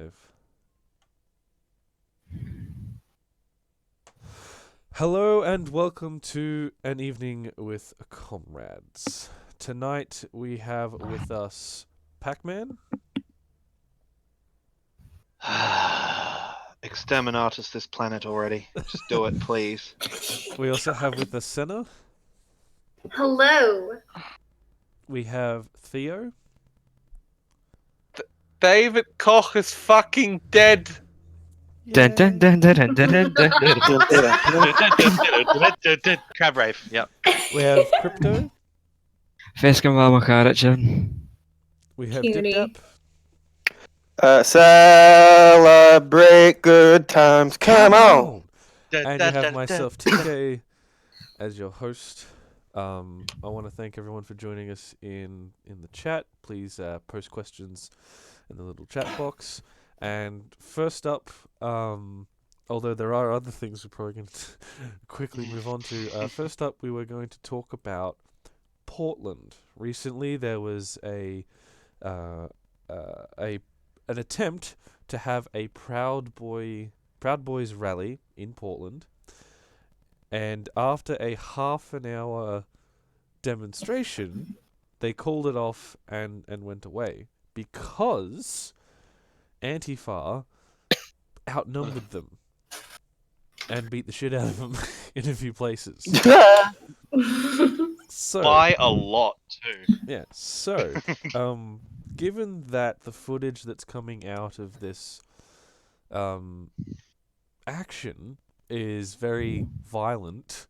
live. Hello and welcome to An Evening with Comrades. Tonight we have with us Pac-Man. Exterminate us this planet already. Just do it, please. We also have with us Senna. Hello. We have Theo. David Koch is fucking dead. Dun, dun, dun, dun, dun, dun, dun, dun. Crab rave. Yep. We have Crypto. Fescom Richard. We have Cutie. Dip Celebrate good times. Come on. And you have myself, TK, as your host. I want to thank everyone for joining us in the chat. Please post questions in the little chat box. And first up, although there are other things we're probably going to quickly move on to. First up, we were going to talk about Portland. Recently, there was an attempt to have a Proud Boys rally in Portland, and after a half an hour demonstration, they called it off and went away because Antifa outnumbered them and beat the shit out of them in a few places. So By a lot too. yeah, so given that the footage that's coming out of this action is very violent,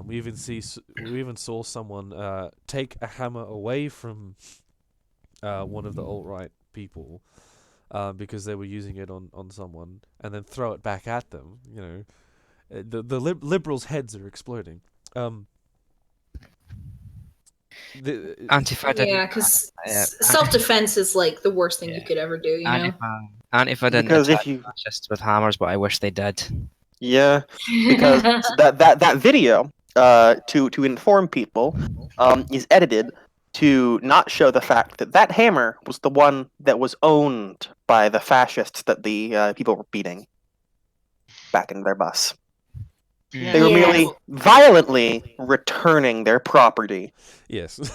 we even saw someone take a hammer away from one of the alt-right people because they were using it on someone, and then throw it back at them. You know, the liberals' heads are exploding. Antifa didn't. Yeah, because self-defense is like the worst thing you could ever do, you know? Antifa didn't Because attack if you, fascists with hammers, but I wish they did. yeah, because that video, to inform people, is edited to not show the fact that hammer was the one that was owned by the fascists that the people were beating back in their bus. They were merely violently returning their property. Yes. And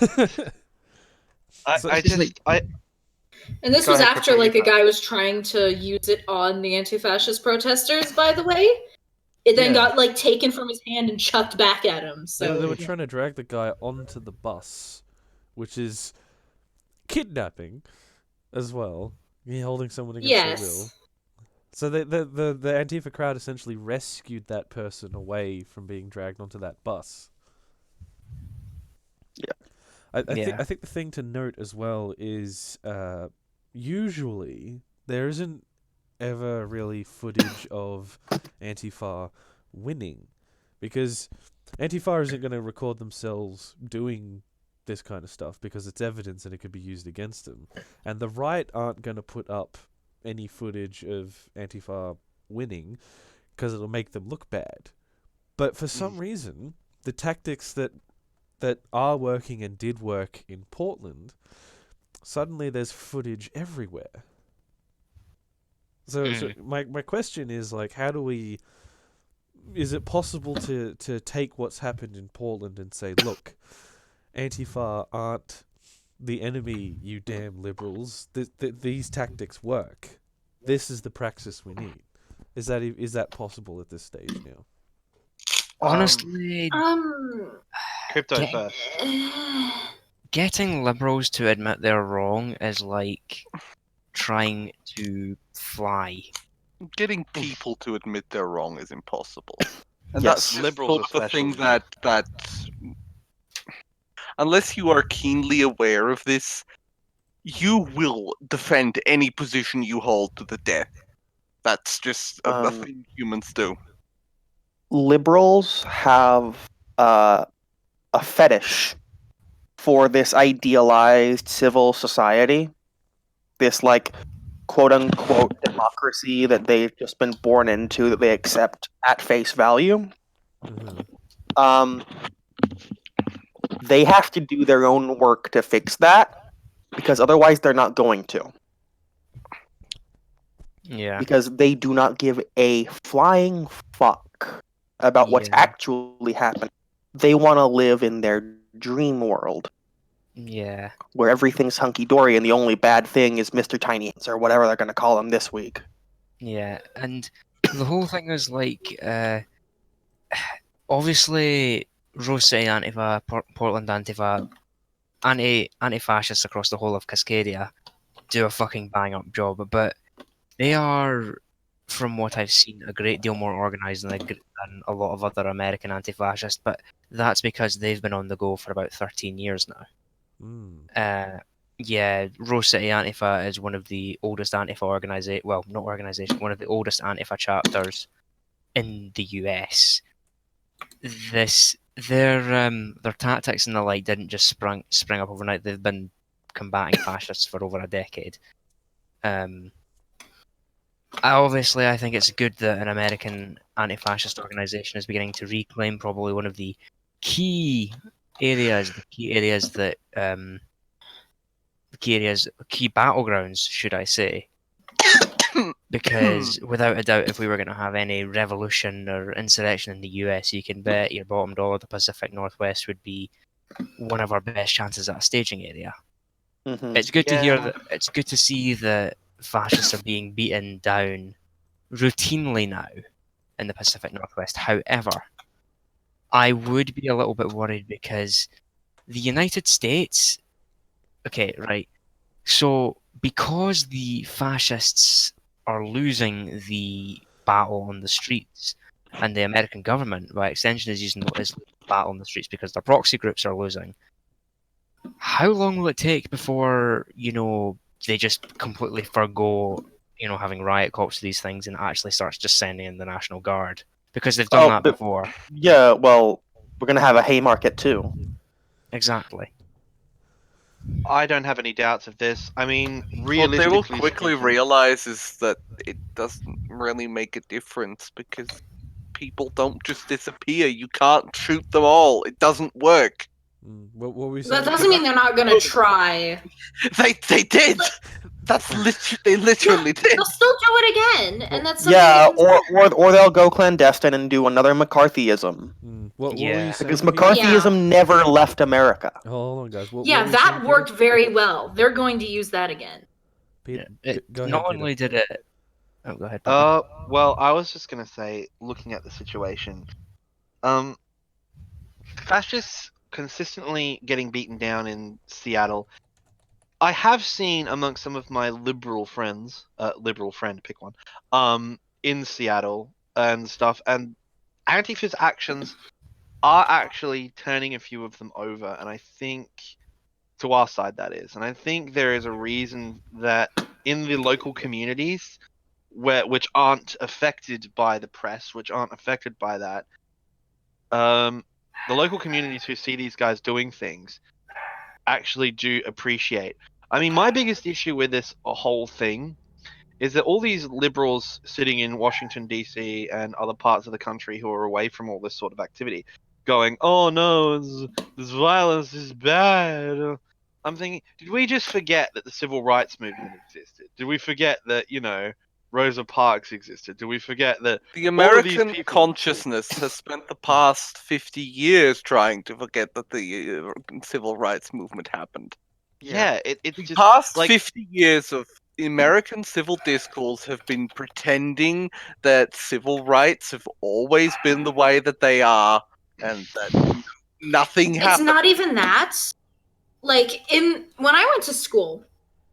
this Go was ahead, after Christine, like you a guy was trying to use it on the anti-fascist protesters, by the way. It then got like taken from his hand and chucked back at him. So they were trying to drag the guy onto the bus, which is kidnapping as well. You're holding someone against their will. yes. So the Antifa crowd essentially rescued that person away from being dragged onto that bus. Yeah. I think the thing to note as well is usually there isn't ever really footage of Antifa winning, because Antifa isn't going to record themselves doing this kind of stuff because it's evidence and it could be used against them, and the right aren't going to put up any footage of Antifa winning because it'll make them look bad. But for some reason, the tactics that are working and did work in Portland, suddenly there's footage everywhere. So my question is, like, is it possible to take what's happened in Portland and say, look, Antifa aren't the enemy, you damn liberals. These tactics work. This is the praxis we need. Is that possible at this stage now? Honestly, Crypto first. getting liberals to admit they're wrong is like trying to fly. Getting people to admit they're wrong is impossible. And Yes. that's Liberals sort of the thing especially. that unless you are keenly aware of this, you will defend any position you hold to the death. That's just a thing humans do. Liberals have a fetish for this idealized civil society, this like quote unquote democracy that they've just been born into, that they accept at face value. They have to do their own work to fix that, because otherwise they're not going to. Yeah. because they do not give a flying fuck about what's Yeah. actually happening. They want to live in their dream world Yeah. where everything's hunky dory and the only bad thing is Mr. Tiny Hands or whatever they're going to call him this week. Yeah. And the whole thing is like, obviously, Rose City Antifa, Portland Antifa, anti-fascists across the whole of Cascadia do a fucking bang-up job, but they are, from what I've seen, a great deal more organised than a lot of other American anti-fascists, but that's because they've been on the go for about 13 years now. Yeah, Rose City Antifa is one of the oldest Antifa one of the oldest Antifa chapters in the US. Their tactics and the like didn't just spring up overnight. They've been combating fascists for over a decade. I think it's good that an American anti-fascist organization is beginning to reclaim probably one of the key areas that key battlegrounds, should I say? Because without a doubt, if we were going to have any revolution or insurrection in the US, you can bet your bottom dollar the Pacific Northwest would be one of our best chances at a staging area. Mm-hmm. It's good to hear that. It's good to see that fascists are being beaten down routinely now in the Pacific Northwest. However, I would be a little bit worried because the United States. Okay, right. So because the fascists are losing the battle on the streets, and the American government, by extension, is losing the battle on the streets because their proxy groups are losing. How long will it take before they just completely forgo having riot cops to these things and actually starts just sending in the National Guard? Because they've done that before. Yeah, well, we're gonna have a Haymarket too. Exactly. I don't have any doubts of this. I mean, What realistically they will quickly speaking, realize is that it doesn't really make a difference because people don't just disappear. You can't shoot them all. It doesn't work. What were we saying? That doesn't mean they're not gonna try. They did. They literally did. They'll still do it again, and that's something Yeah, to consider. or they'll go clandestine and do another McCarthyism. What were you Yeah. saying? Because Peter? McCarthyism never left America. Hold on, guys. What Yeah, were you that saying, worked very well. They're going to use that again. Peter? Go ahead, Not Peter. only did it. Oh, go ahead. Papa. well, I was just gonna say, looking at the situation, fascists consistently getting beaten down in Seattle. I have seen amongst some of my liberal friend, pick one, in Seattle and stuff, and Antifa's actions are actually turning a few of them over, and I think to our side that is, and I think there is a reason that in the local communities which aren't affected by the press, which aren't affected by that, the local communities who see these guys doing things actually do appreciate. I mean, my biggest issue with this whole thing is that all these liberals sitting in Washington, D.C. and other parts of the country who are away from all this sort of activity going, oh no, this violence is bad. I'm thinking, did we just forget that the civil rights movement existed? Did we forget that, Rosa Parks existed? Did we forget that The all of these American people- consciousness has spent the past 50 years trying to forget that the civil rights movement happened. Yeah, it's The just past like 50 years of American civil discourse have been pretending that civil rights have always been the way that they are and that nothing It's happened. not even that. Like when I went to school,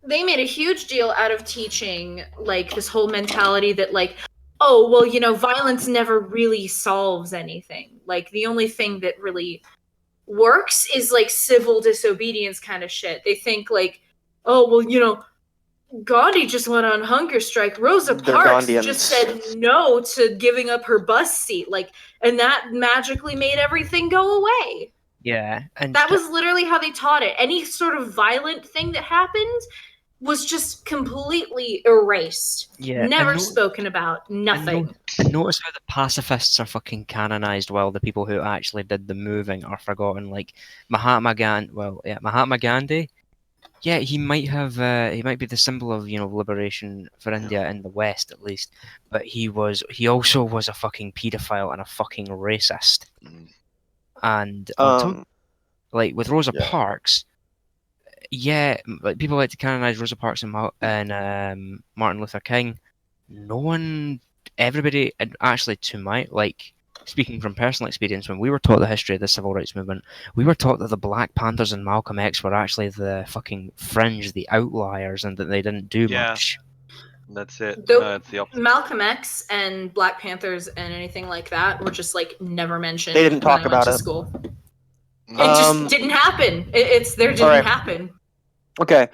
they made a huge deal out of teaching like this whole mentality that like, oh, well, violence never really solves anything. Like the only thing that really works is like civil disobedience kind of shit. They think like, oh, well, Gandhi just went on hunger strike. Rosa They're Parks Gandhians. just said no to giving up her bus seat. And that magically made everything go away. Yeah, and That was literally how they taught it. Any sort of violent thing that happened was just completely erased. Yeah, Never spoken about. Nothing. And notice how the pacifists are fucking canonized while the people who actually did the moving are forgotten. Like Mahatma Gandhi. Yeah, he might have. He might be the symbol of liberation for India in the West, at least. But he also was a fucking pedophile and a fucking racist. Mm. And on top, like with Rosa Yeah. Parks, like people like to canonize Rosa Parks and Martin Luther King. Everybody, and actually to my speaking from personal experience, when we were taught the history of the civil rights movement, we were taught that the Black Panthers and Malcolm X were actually the fucking fringe, the outliers, and that they didn't do much. That's it. Though No, it's the opposite. Malcolm X and Black Panthers and anything like that were just like never mentioned. They didn't talk when I went about to it. School. No. It just didn't happen. Didn't Alright. happen. Okay.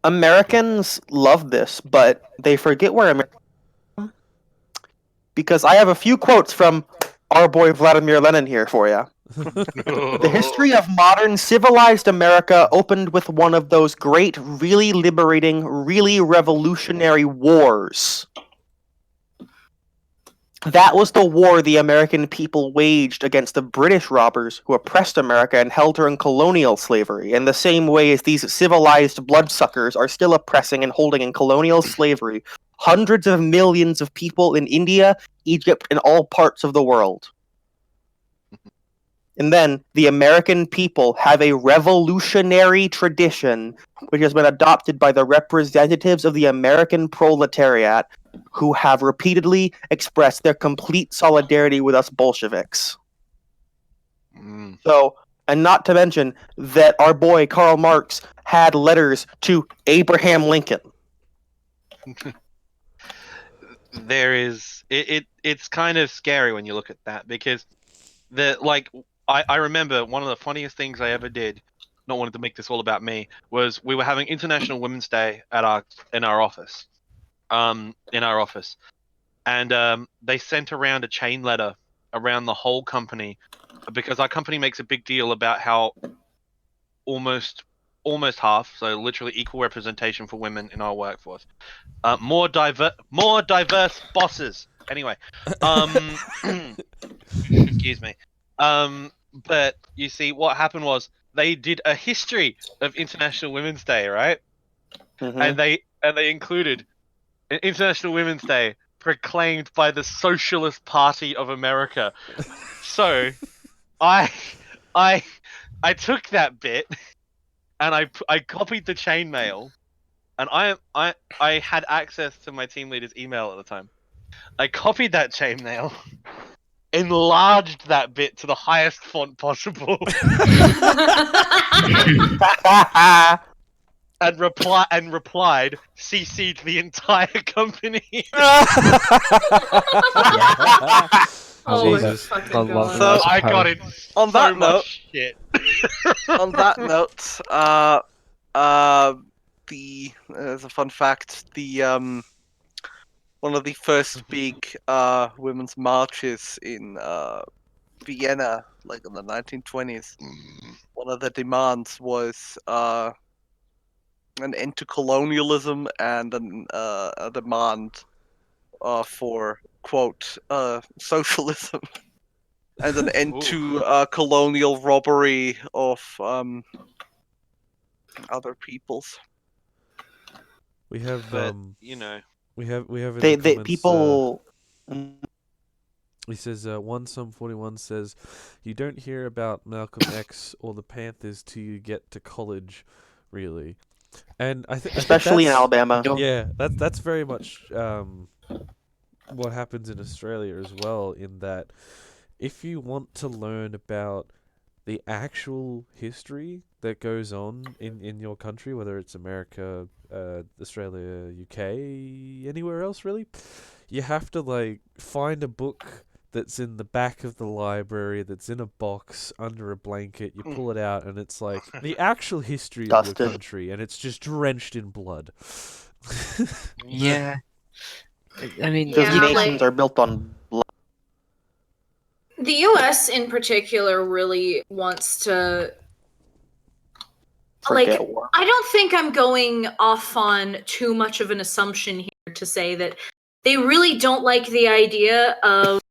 Americans love this, but they forget where America. Because I have a few quotes from our boy Vladimir Lenin here for you. The history of modern civilized America opened with one of those great, really liberating, really revolutionary wars. That was the war the American people waged against the British robbers who oppressed America and held her in colonial slavery, in the same way as these civilized bloodsuckers are still oppressing and holding in colonial slavery hundreds of millions of people in India, Egypt, and all parts of the world. And then the American people have a revolutionary tradition which has been adopted by the representatives of the American proletariat, who have repeatedly expressed their complete solidarity with us Bolsheviks. Mm. So, and not to mention that our boy Karl Marx had letters to Abraham Lincoln. It's kind of scary when you look at that, because I remember one of the funniest things I ever did, not wanting to make this all about me, was we were having International Women's Day in our office. And they sent around a chain letter around the whole company, because our company makes a big deal about how almost half, so literally equal representation for women in our workforce. More diverse bosses. Anyway, excuse me. But you see, what happened was they did a history of International Women's Day, right? Mm-hmm. And they included an International Women's Day proclaimed by the Socialist Party of America. So, I took that bit and I copied the chainmail, and I had access to my team leader's email at the time. I copied that chainmail, enlarged that bit to the highest font possible, and replied, CC'd the entire company. Oh my Jesus. fucking I love god. So that. I got in On so that much note- shit. On that note, as a fun fact, one of the first big women's marches in Vienna, like in the 1920s, one of the demands was an end to colonialism and a demand for quote socialism and an end to colonial robbery of other peoples. We have But we have in They the comments, people. he says one sum 41 says you don't hear about Malcolm X or the Panthers till you get to college, really. And I think Especially in Alabama. Yeah, that's very much what happens in Australia as well, in that if you want to learn about the actual history that goes on in your country, whether it's America, Australia, UK, anywhere else really, you have to find a book that's in the back of the library, that's in a box under a blanket. You pull it out, and it's like the actual history of your Dusted. country, and it's just drenched in blood. Yeah. I mean, Those Yeah, nations are built on blood. The US in particular really wants to Forget war. I don't think I'm going off on too much of an assumption here to say that they really don't like the idea of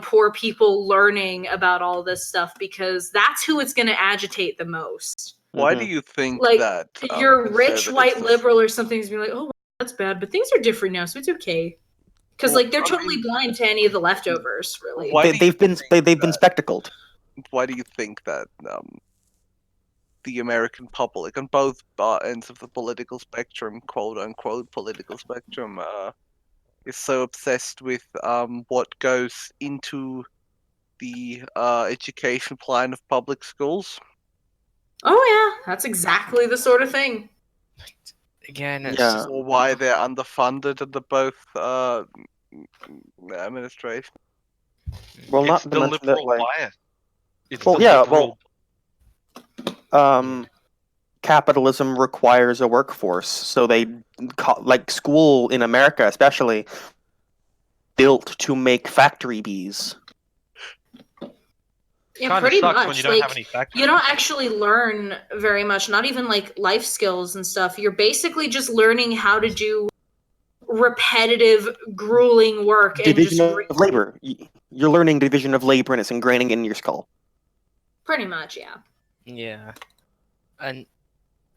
poor people learning about all this stuff, because that's who it's going to agitate the most. Why Mhm. do you think Like, that your rich white conservatives- liberal or something is being like, oh, that's bad, but things are different now, so it's okay. Because Well, like they're I totally mean- blind to any of the leftovers, really. Why do you They've been think they've been that- spectacled. Why do you think that the American public on both ends of the political spectrum, quote unquote political spectrum, is so obsessed with what goes into the education plan of public schools? Oh yeah, that's exactly the sort of thing. Again, it's Yeah. just, Or why they're underfunded under both administration? Well, It's not to the mention that, liberal like, bias. It's well, the yeah, liberal. capitalism requires a workforce, so like school in America, especially, built to make factory bees. Yeah, Kind of pretty sucks much. when you don't like, have any factories. you don't actually learn very much, not even like life skills and stuff. You're basically just learning how to do repetitive, grueling work and Division just of labor. You're learning division of labor, and it's ingraining in your skull. pretty much, yeah. yeah. And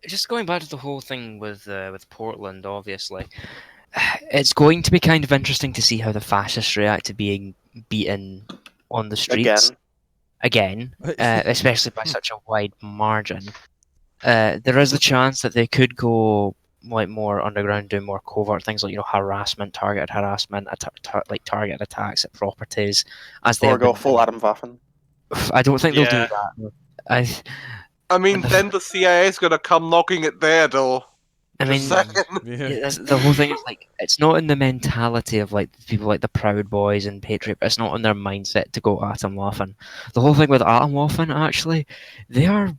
just going back to the whole thing with Portland, obviously, it's going to be kind of interesting to see how the fascists react to being beaten on the streets again, especially by such a wide margin. There is a chance that they could go like more underground, do more covert things like harassment, targeted harassment, like targeted attacks at properties, as they Or have go been full doing. Adam Waffen. I don't think they'll do Yeah. that. I mean, then the CIA's gonna come knocking at their door. I Just mean, saying. yeah, the whole thing is like it's not in the mentality of like people like the Proud Boys and Patriot. It's not in their mindset to go Atomwaffen. The whole thing with Atomwaffen, actually, they are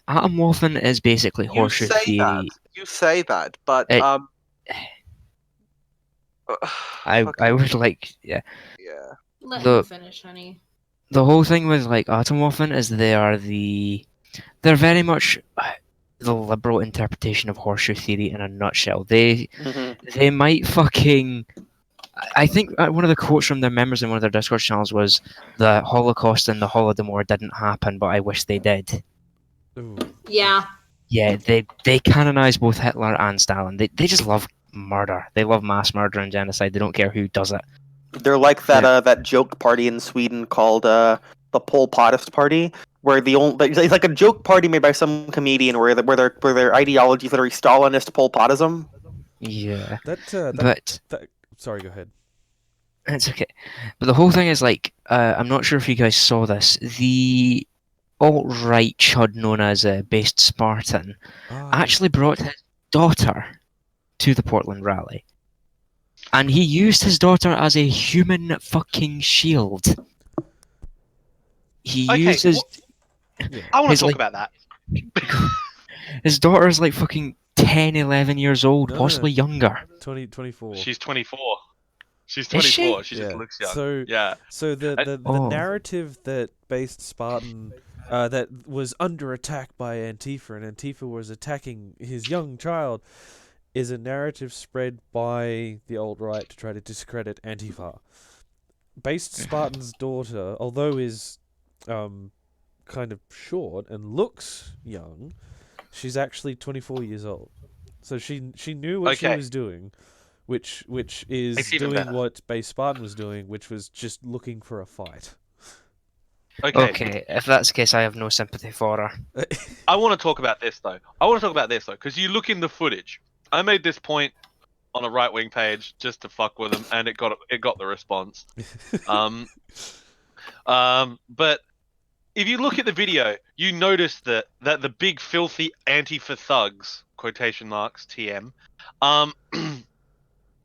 Atomwaffen is basically horseshoe theory. You say that, but It- I okay, would like yeah. Let The- him finish, honey. the whole thing with like Atomwaffen is they're very much the liberal interpretation of horseshoe theory in a nutshell. They might fucking. I think one of the quotes from their members in one of their Discord channels was, "The Holocaust and the Holodomor didn't happen, but I wish they did." Ooh. Yeah. Yeah, they canonize both Hitler and Stalin. They just love murder. They love mass murder and genocide. They don't care who does it. They're like that joke party in Sweden called the Pol Potist Party, where it's like a joke party made by some comedian where their ideology is literally Stalinist Pol Potism. Yeah, That sorry, go ahead. it's okay. But the whole thing is like, I'm not sure if you guys saw this. The alt-right chud known as Based Spartan actually brought his daughter to the Portland rally. And he used his daughter as a human fucking shield. He Okay, used his... I want to his, talk like- about that. His daughter is like fucking 10, 11 years old, No, possibly younger. 24. She's 24. She's Is she? 24. She just Yeah. looks young. So Yeah. So the Oh. narrative that Based Spartan that was under attack by Antifa and Antifa was attacking his young child is a narrative spread by the alt-right to try to discredit Antifa. Based Spartan's daughter, although is kind of short and looks young, she's actually 24 years old. So she knew what she Okay. was doing, which is It's even doing better. what Base Spartan was doing, which was just looking for a fight. Okay. If that's the case, I have no sympathy for her. I want to talk about this though. Because you look in the footage. I made this point on a right-wing page just to fuck with them, and it got the response. But if you look at the video, you notice that the big filthy Antifa thugs quotation marks TM.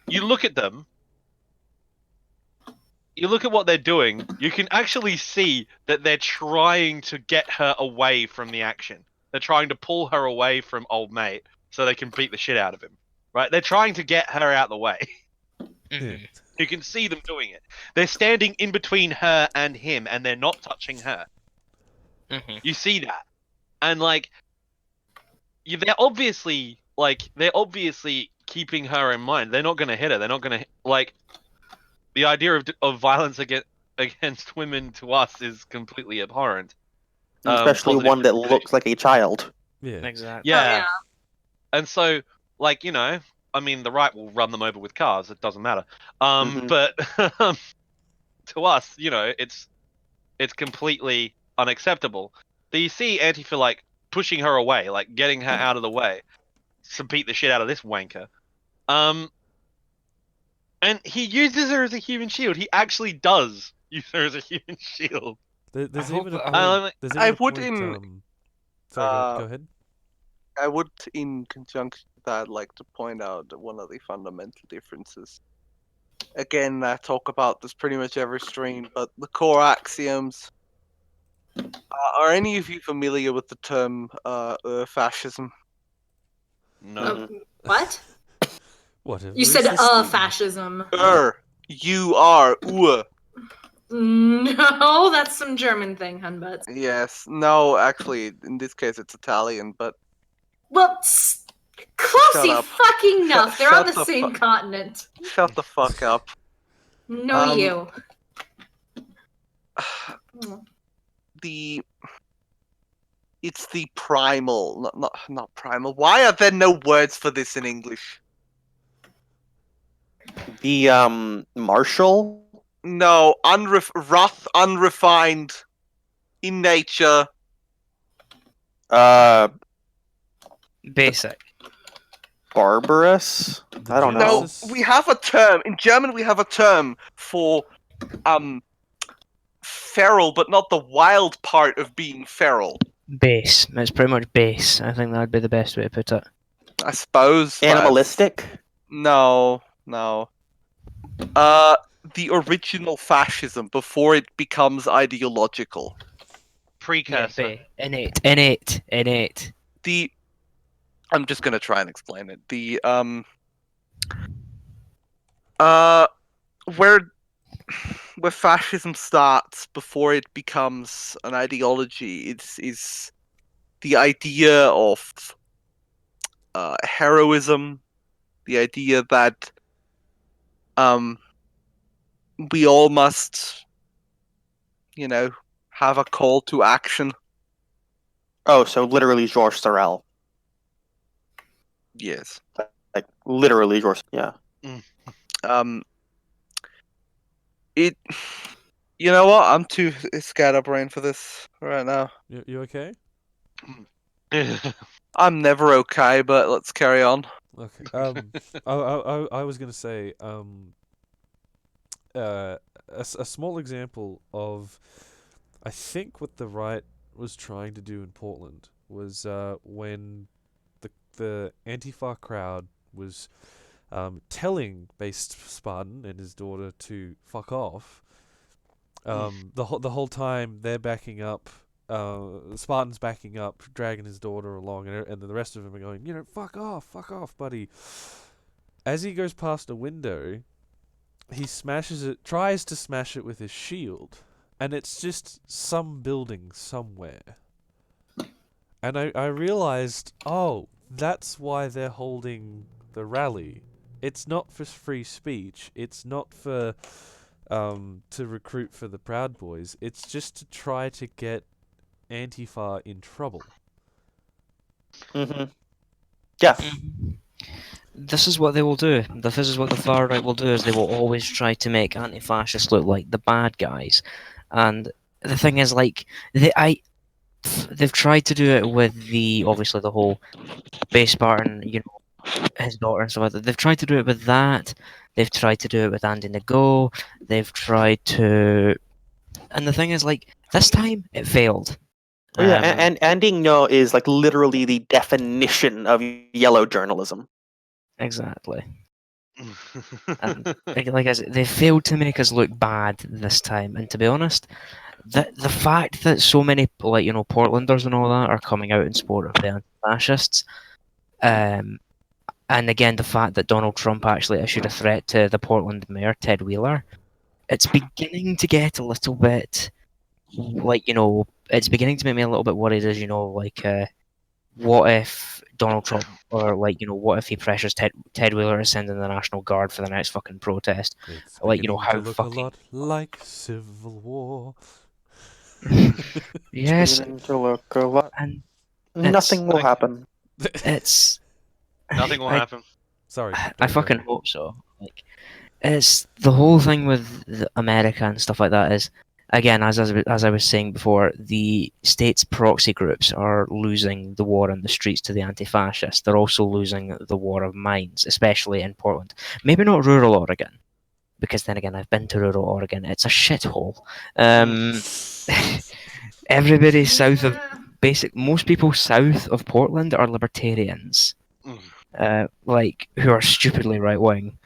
You look at them. You look at what they're doing. You can actually see that they're trying to get her away from the action. They're trying to pull her away from old mate so they can beat the shit out of him. Right? They're trying to get her out the way. Mhm. You can see them doing it. They're standing in between her and him, and they're not touching her. Mhm. You see that, and like, they're obviously keeping her in mind. They're not going to hit her. They're not going to like. The idea of violence against women to us is completely abhorrent. Especially Positive one that discrimination. looks like a child. Yeah. Exactly. Yeah. And so, like, I mean, the right will run them over with cars. It doesn't matter. Mhm. But to us, it's completely unacceptable. Do you see Antifa like pushing her away, like getting her out of the way to beat the shit out of this wanker? And he uses her as a human shield. He actually does use her as a human shield. There's I hope even a that- point. There's even I a would point. Sorry, go ahead. I would, in conjunction with that, like to point out one of the fundamental differences. Again, I talk about this pretty much every stream, but the core axioms. Are any of you familiar with the term fascism? No. What? Whatever. You said is this thing? fascism. You are. No, that's some German thing, Hunbutts. Yes. No, actually, in this case, it's Italian, but. Well, close Shut up. fucking enough. They're on shut the the same continent. Shut the fuck up. No, you. It's the primal, not primal. Why are there no words for this in English? The Marshall. No, rough, unrefined, in nature. Basic. Barbarous. I don't know. No, we have a term in German. We have a term for feral, but not the wild part of being feral. Base. It's pretty much base. I think that would be the best way to put it. I suppose. Animalistic. No. The original fascism before it becomes ideological. Precursor. Yeah, innate. I'm just gonna try and explain it. Where fascism starts before it becomes an ideology is the idea of heroism, the idea that we all must, have a call to action. Oh, so literally Georges Sorel. Yes. Like literally Georges. Yeah. It. You know what? I'm too scatterbrained for this right now. You okay? I'm never okay, but let's carry on. Okay. I was gonna say a small example of I think what the right was trying to do in Portland was when the Antifa crowd was telling based Spartan and his daughter to fuck off. The whole time they're backing up. Spartan's backing up, dragging his daughter along, and the rest of them are going, fuck off, buddy. As he goes past a window, he smashes it, tries to smash it with his shield, and it's just some building somewhere. And I realized, that's why they're holding the rally. It's not for free speech. It's not for to recruit for the Proud Boys. It's just to try to get Antifa in trouble. Mm-hmm. Yeah. This is what they will do. This is what the far right will do, is they will always try to make anti-fascists look like the bad guys. And the thing is, like, they've tried to do it with obviously the whole base Spartan, his daughter and so on. They've tried to do it with that. They've tried to do it with Andy Nago. They've tried to... And the thing is, like, this time, it failed. Oh, yeah, and Andy Ngo is like literally the definition of yellow journalism. Exactly. And like I said, they failed to make us look bad this time. And to be honest, the fact that so many Portlanders and all that are coming out in support of the anti-fascists, and again the fact that Donald Trump actually issued a threat to the Portland mayor Ted Wheeler, it's beginning to get a little bit it's beginning to make me a little bit worried. As what if Donald Trump, or what if he pressures Ted Wheeler to send in the National Guard for the next fucking protest? It's How to look fucking... a lot like Civil War. Yes, To look a lot. and Nothing will happen. It's Nothing will I- happen. Sorry. I fucking hope so. Like, it's the whole thing with America and stuff like that is, again, as I was saying before, the state's proxy groups are losing the war on the streets to the anti-fascists. They're also losing the war of minds, especially in Portland. Maybe not rural Oregon, because then again, I've been to rural Oregon. It's a shithole. Everybody south of most people south of Portland are libertarians, who are stupidly right wing.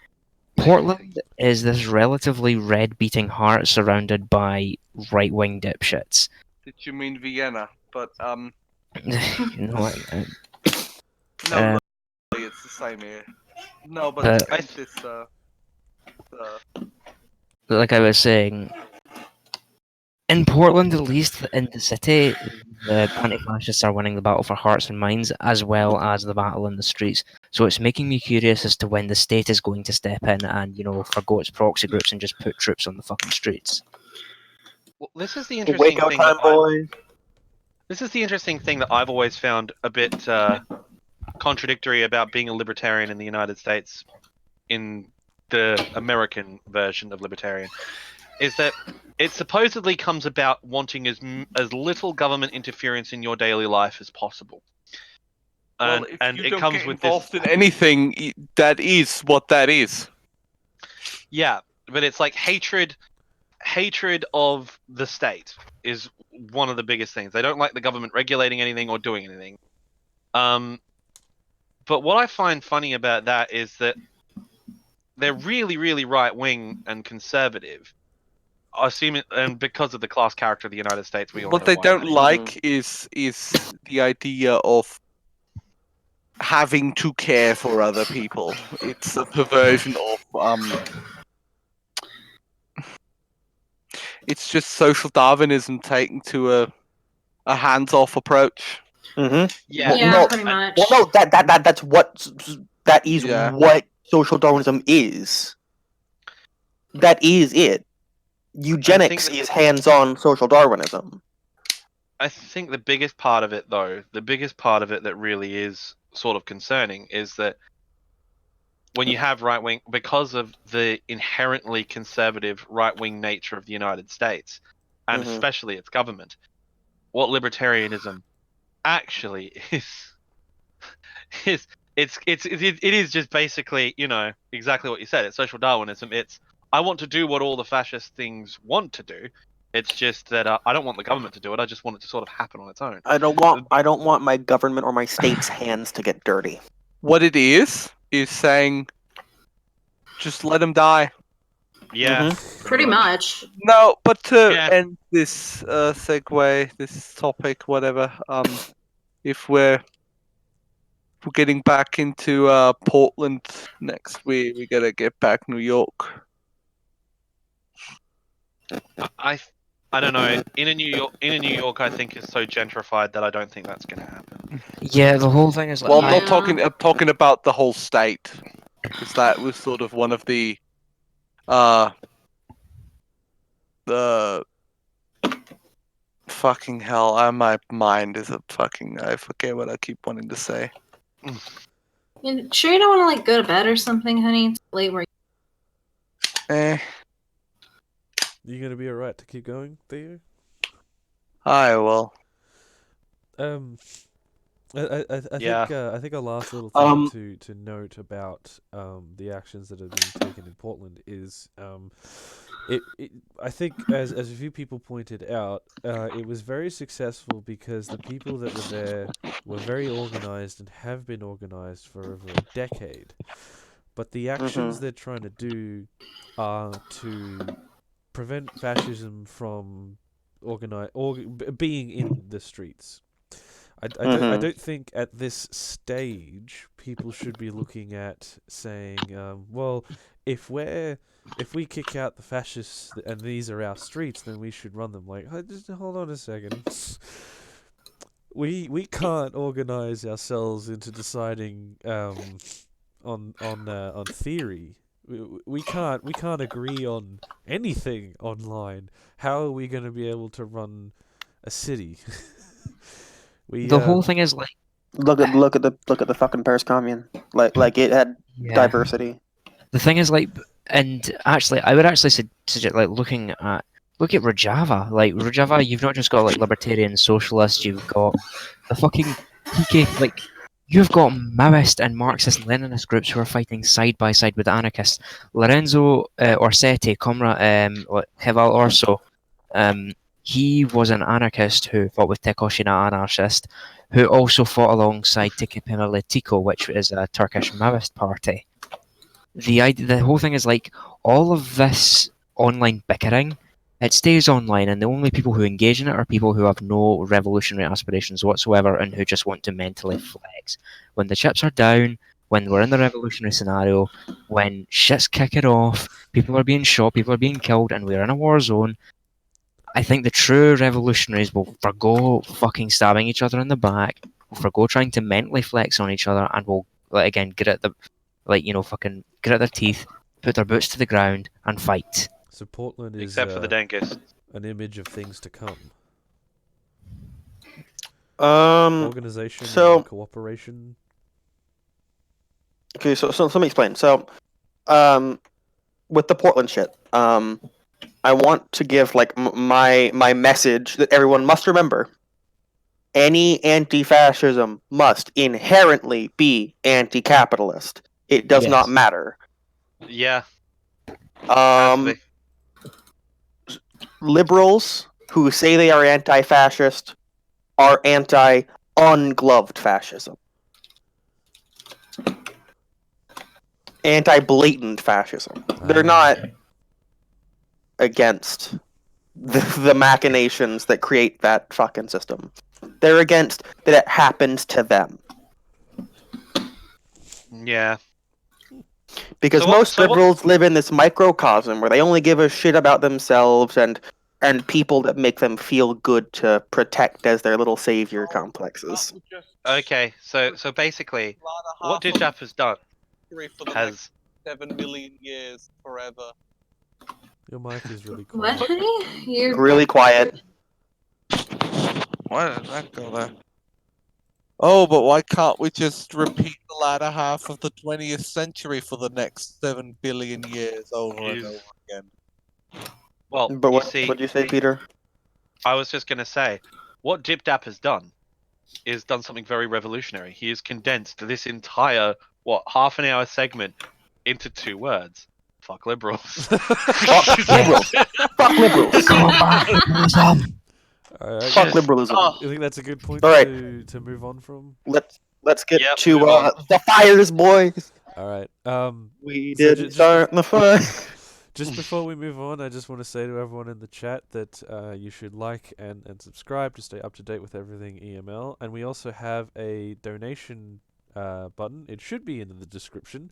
Portland is this relatively red beating heart surrounded by right wing dipshits. Did you mean Vienna? But No, no, it's the same here. No, but Kent is like I was saying, in Portland, at least in the city, the anti-fascists are winning the battle for hearts and minds as well as the battle in the streets. So it's making me curious as to when the state is going to step in and, forgo its proxy groups and just put troops on the fucking streets. Well, this is the interesting Wake up thing. time, boys. This is the interesting thing that I've always found a bit contradictory about being a libertarian in the United States, in the American version of libertarian, is that it supposedly comes about wanting as little government interference in your daily life as possible. well, if and you it don't comes get with involved this. in anything, that is what that is. Yeah, but it's like hatred of the state is one of the biggest things. They don't like the government regulating anything or doing anything. But what I find funny about that is that they're really, really right wing and conservative. And because of the class character of the United States, we all What know they why don't that is. like is the idea of having to care for other people. It's a perversion of it's just social Darwinism taken to a hands-off approach. Mm-hmm. Yeah, no, pretty much. Well, no, that's that is Yeah. what social Darwinism is. That is it. Eugenics is hands-on social Darwinism. I think the biggest part of it, though, that really is sort of concerning is that when you have right wing, because of the inherently conservative right wing nature of the United States, and especially its government, what libertarianism actually is it is just basically, exactly what you said. It's social Darwinism. It's, I want to do what all the fascist things want to do. It's just that I don't want the government to do it. I just want it to sort of happen on its own. I don't want my government or my state's hands to get dirty. What it is saying, just let them die. Yeah, Pretty much. No, but to Yeah. end this segue, this topic, whatever, if we're getting back into Portland next, we gotta get back New York. I don't know. In a New York, I think is so gentrified that I don't think that's going to happen. Yeah, the whole thing is like... Well, Yeah. I'm not talking. I'm talking about the whole state, because that was sort of one of the fucking hell. My mind is a fucking. I forget what I keep wanting to say. You sure you don't want to go to bed or something, honey? It's late where You gonna be alright to keep going, Theo? I will. I think our last little thing to note about the actions that have been taken in Portland is I think as a few people pointed out, it was very successful because the people that were there were very organized and have been organized for over a decade. But the actions they're trying to do are to prevent fascism from being in the streets. I don't think at this stage people should be looking at saying, well, if we kick out the fascists and these are our streets, then we should run them. Like, just hold on a second. We can't organize ourselves into deciding on theory. We can't agree on anything online. How are we going to be able to run a city? The whole thing is like, Look at the fucking Paris Commune. Like it had yeah. diversity. The thing is like, and actually, I would actually suggest like look at Rojava. Like Rojava, you've not just got like libertarian socialists. You've got the fucking PK. Like you've got Maoist and Marxist Leninist groups who are fighting side by side with anarchists. Lorenzo Orsetti, Comrade Heval Orso. He was an anarchist who fought with Tekoshina anarchist, who also fought alongside Tekepemelitiko, which is a Turkish Maoist party. The whole thing is like all of this online bickering, it stays online, and the only people who engage in it are people who have no revolutionary aspirations whatsoever and who just want to mentally flex. When the chips are down, when we're in the revolutionary scenario, when shit's kicking off, people are being shot, people are being killed, and we're in a war zone, I think the true revolutionaries will forgo fucking stabbing each other in the back, will forgo trying to mentally flex on each other, and will, like, again, grit their teeth, put their boots to the ground, and fight. So Portland is Except for the Denkists. an image of things to come. Organization, and cooperation. Okay, so let me explain. So, with the Portland shit, I want to give like my message that everyone must remember. Any anti-fascism must inherently be anti-capitalist. It does not matter. Yeah. Liberals who say they are anti-fascist are anti-ungloved fascism. Anti-blatant fascism. They're not against the machinations that create that fucking system. They're against that it happens to them. Yeah. Because most liberals live in this microcosm where they only give a shit about themselves and people that make them feel good to protect as their little savior complexes. Okay, so basically, what Dijap has done has 7 million years forever. Your mic is really quiet. What, honey? You're Really quiet. Why did that go there? Oh, but why can't we just repeat the latter half of the 20th century for the next 7 billion years over and over again? Well, But you what see, did you say, Peter? I was just going to say, what Dip Dap has done is done something very revolutionary. He has condensed this entire, half an hour segment into 2 words. Fuck liberals. Fuck liberals. Fuck liberals. Fuck liberalism. I think that's a good point to move on from. Let's get to the fires, boys. All right. We didn't start the fire. Just before we move on, I just want to say to everyone in the chat that you should like and subscribe to stay up to date with everything EML. And we also have a donation button. It should be in the description.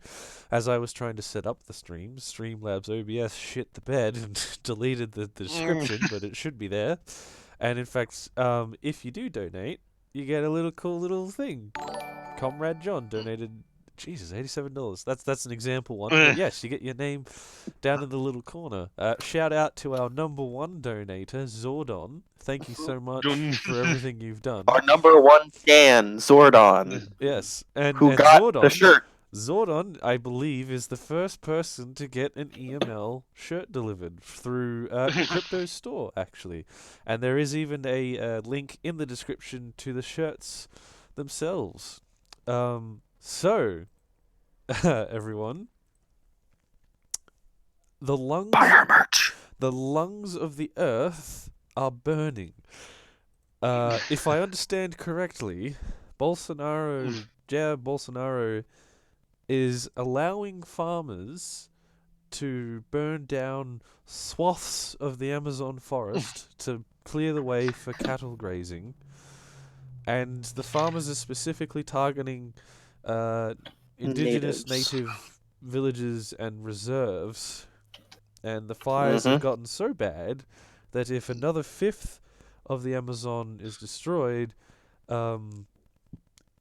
As I was trying to set up the stream, Streamlabs OBS shit the bed and deleted the description, but it should be there. And in fact, if you do donate, you get a cool little thing. Comrade John donated, Jesus, $87. That's an example one. But yes, you get your name down in the little corner. Shout out to our #1 donator, Zordon. Thank you so much for everything you've done. Our #1 fan, Zordon. Yes, and who got Zordon, the shirt. Zordon, I believe, is the first person to get an EML shirt delivered through Crypto Store, actually. And there is even a link in the description to the shirts themselves. So, everyone, the lungs of the earth are burning. If I understand correctly, Jair Bolsonaro is allowing farmers to burn down swaths of the Amazon forest to clear the way for cattle grazing. And the farmers are specifically targeting indigenous native villages and reserves. And the fires have gotten so bad that if another 1/5 of the Amazon is destroyed,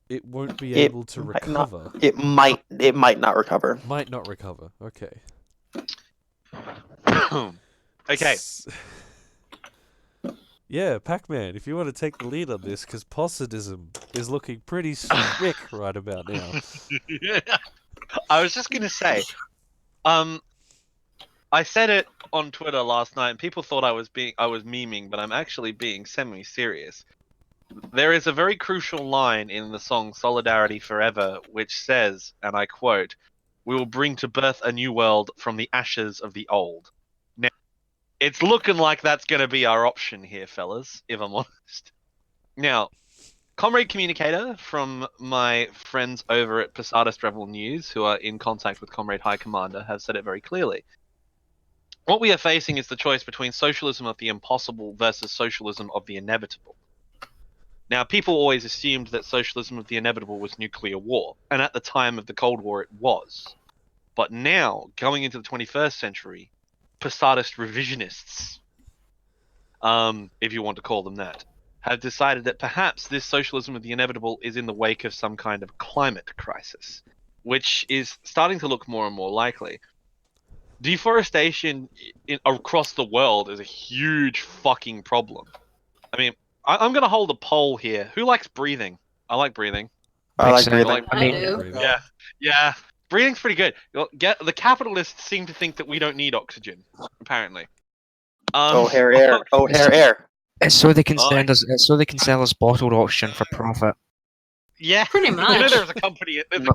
it won't be able to recover. It might not recover. Might not recover. Okay. Okay. Yeah, Pac-Man, if you want to take the lead on this, because positivism is looking pretty sick right about now. I was just gonna say, I said it on Twitter last night, and people thought I was memeing, but I'm actually being semi-serious. There is a very crucial line in the song "Solidarity Forever," which says, and I quote, "We will bring to birth a new world from the ashes of the old." Now, it's looking like that's going to be our option here, fellas, if I'm honest. Now, Comrade Communicator from my friends over at Posadist Rebel News, who are in contact with Comrade High Commander, have said it very clearly. What we are facing is the choice between socialism of the impossible versus socialism of the inevitable. Now, people always assumed that socialism of the inevitable was nuclear war, and at the time of the Cold War it was. But now, going into the 21st century, Posadist revisionists, if you want to call them that, have decided that perhaps this socialism of the inevitable is in the wake of some kind of climate crisis, which is starting to look more and more likely. Deforestation across the world is a huge fucking problem. I mean, I'm going to hold a poll here. Who likes breathing? I like breathing. I like Makes sense. breathing. I do. Yeah. Breathing's pretty good. The capitalists seem to think that we don't need oxygen, apparently. Oh, air. Oh, air. It's so they can sell us bottled oxygen for profit. Yeah. Pretty You know, much. there's a company in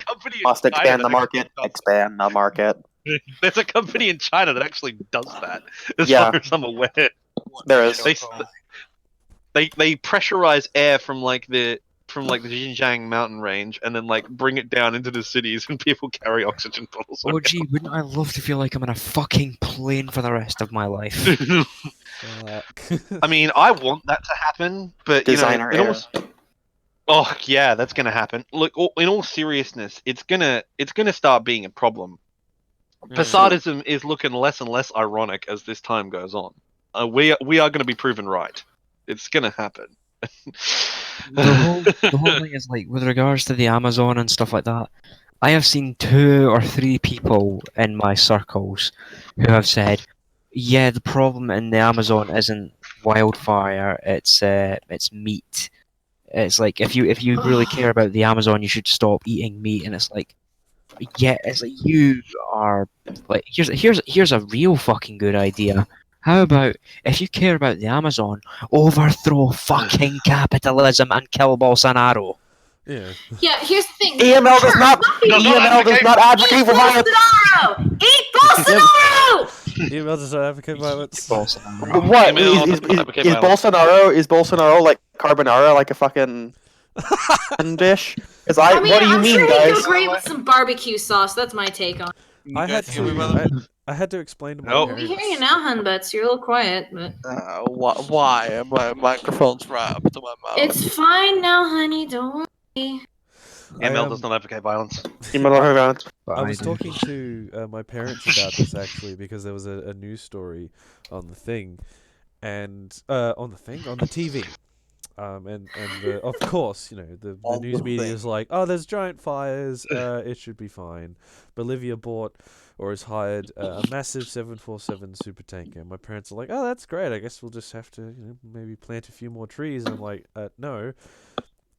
Must China expand the that market. actually does Expand the market. that. There's a company in China that actually does that, as Yeah. far as I'm aware. There is. They pressurize air from the Xinjiang mountain range and then bring it down into the cities, and people carry oxygen bottles. Oh gee, wouldn't I love to feel like I'm in a fucking plane for the rest of my life? Fuck. I mean, I want that to happen, but Designer it air. almost. Oh yeah, that's gonna happen. Look, in all seriousness, it's gonna start being a problem. Posadism is looking less and less ironic as this time goes on. We are going to be proven right. It's going to happen. The whole thing is with regards to the Amazon and stuff like that. I have seen 2 or 3 people in my circles who have said, "Yeah, the problem in the Amazon isn't wildfire; it's meat. It's like if you really care about the Amazon, you should stop eating meat." And it's like, yeah, it's like you are like here's a real fucking good idea. How about if you care about the Amazon, overthrow fucking capitalism and kill Bolsonaro? Yeah. Yeah, here's the thing. EML does not. EML does not advocate for violence. Bolsonaro! Eat Bolsonaro! Email does not advocate violence. Bolsonaro. What EML is doesn't advocate violence. Bolsonaro like carbonara, like a fucking dish? What do you I'm mean, sure guys? he'd agree with some barbecue sauce. That's my take on it. I had to explain to my Nope. We parents. hear you now, Hunbutts. You're a little quiet, but Why? My microphone's right up to my mouth. it's fine now, honey. Don't worry. ML does not advocate violence. I was talking to my parents about this actually because there was a news story on the thing, and on the TV. And of course, the news media is like, oh, there's giant fires, it should be fine. Bolivia bought or has hired a massive 747 super tanker. My parents are like, oh, that's great. I guess we'll just have to, maybe plant a few more trees. And I'm like, no,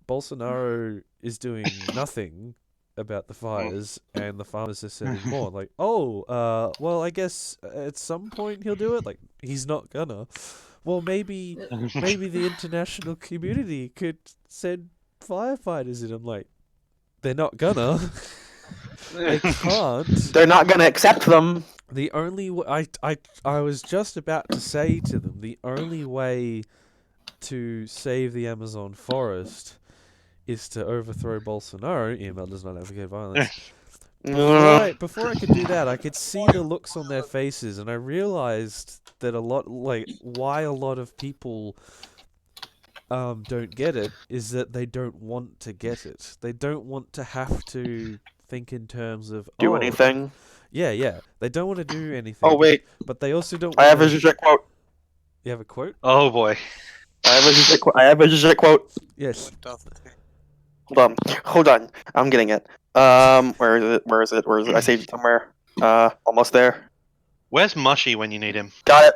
Bolsonaro is doing nothing about the fires, and the farmers are setting more. Like, well, I guess at some point he'll do it. Like, he's not gonna. Well, maybe the international community could send firefighters in. I'm like, they're not gonna. They can't. They're not gonna accept them. The only I was just about to say to them, the only way to save the Amazon forest is to overthrow Bolsonaro. EML does not advocate violence. Before I could do that, I could see the looks on their faces, and I realized that why a lot of people don't get it is that they don't want to get it. They don't want to have to think in terms of Do anything. Yeah. They don't want to do anything. Oh wait, but they also don't. I have a legit quote. You have a quote? Oh boy. I have a legit quote. Yes. Hold on. I'm getting it. Where is it? I saved it somewhere. Almost there. Where's Mushy when you need him? Got it.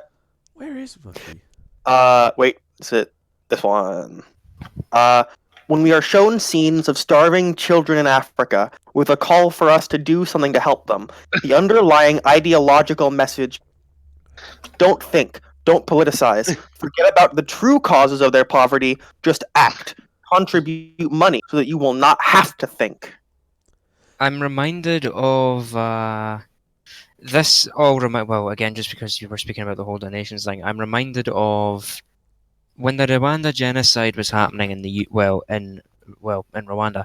Where is Mushy? Wait. Is it this one? When we are shown scenes of starving children in Africa with a call for us to do something to help them, the underlying ideological message: don't think, don't politicize, forget about the true causes of their poverty, just act, contribute money so that you will not have to think. I'm reminded of this all well, again, just because you were speaking about the whole donations thing, I'm reminded of when the Rwanda genocide was happening in in Rwanda.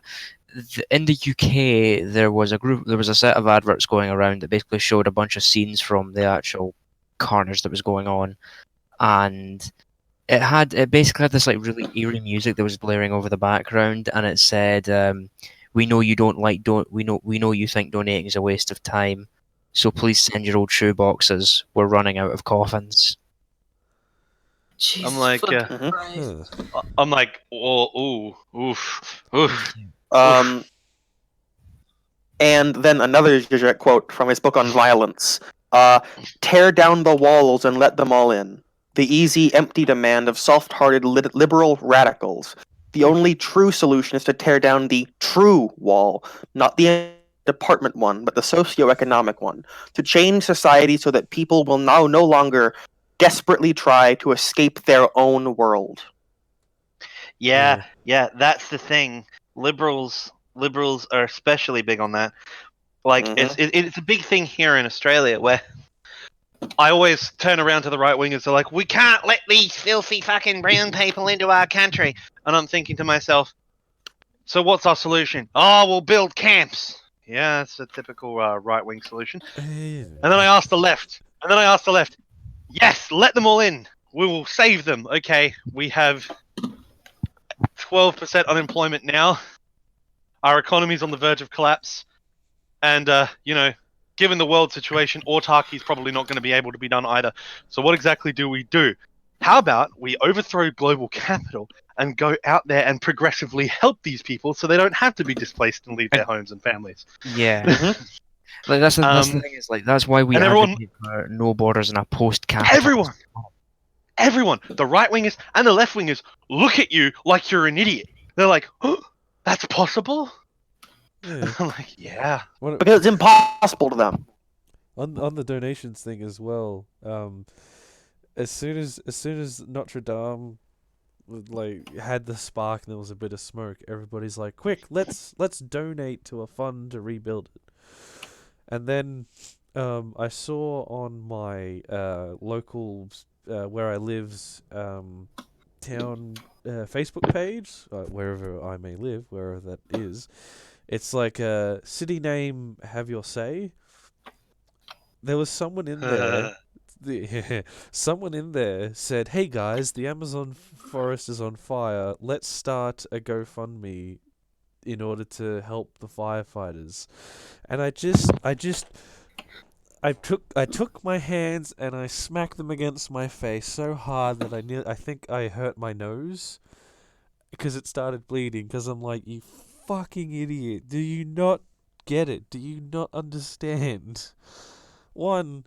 In the UK, there was a set of adverts going around that basically showed a bunch of scenes from the actual carnage that was going on, and it basically had this like really eerie music that was blaring over the background, and it said, "We know you don't like we know you think donating is a waste of time, so please send your old shoe boxes. We're running out of coffins." Jesus I'm like, fucking Christ. I'm like, oh, oof. And then another Zizek quote from his book on violence. Tear down the walls and let them all in. The easy, empty demand of soft-hearted liberal radicals. The only true solution is to tear down the true wall, not the department one, but the socio-economic one. To change society so that people will now no longer desperately try to escape their own world. Yeah, that's the thing. Liberals are especially big on that. Like, it's a big thing here in Australia, where I always turn around to the right wingers. They're like, "We can't let these filthy fucking brown people into our country," and I'm thinking to myself, "So what's our solution?" "Oh, we'll build camps." Yeah, that's a typical right wing solution. And then I asked the left. Yes, let them all in. We will save them. Okay, we have 12% unemployment now. Our economy's on the verge of collapse. And, given the world situation, autarky is probably not going to be able to be done either. So what exactly do we do? How about we overthrow global capital and go out there and progressively help these people so they don't have to be displaced and leave their homes and families? Yeah. Like that's the thing, is like that's why we advocate for no borders in a post-capitalist. Everyone, the right wingers and the left wingers look at you like you're an idiot. They're like, "Oh, that's possible?" Yeah. I'm like, yeah. Because it's impossible to them. On the donations thing as well. As soon as Notre Dame had the spark and there was a bit of smoke, everybody's like, "Quick, let's donate to a fund to rebuild it." And then I saw on my local where I live's town Facebook page, wherever I may live, wherever that is. It's like a city name, have your say. There was someone in there. Someone in there said, "Hey guys, the Amazon forest is on fire. Let's start a GoFundMe in order to help the firefighters." And I took my hands and I smacked them against my face so hard that I think I hurt my nose because it started bleeding. Because I'm like, "You fucking idiot! Do you not get it? Do you not understand? One,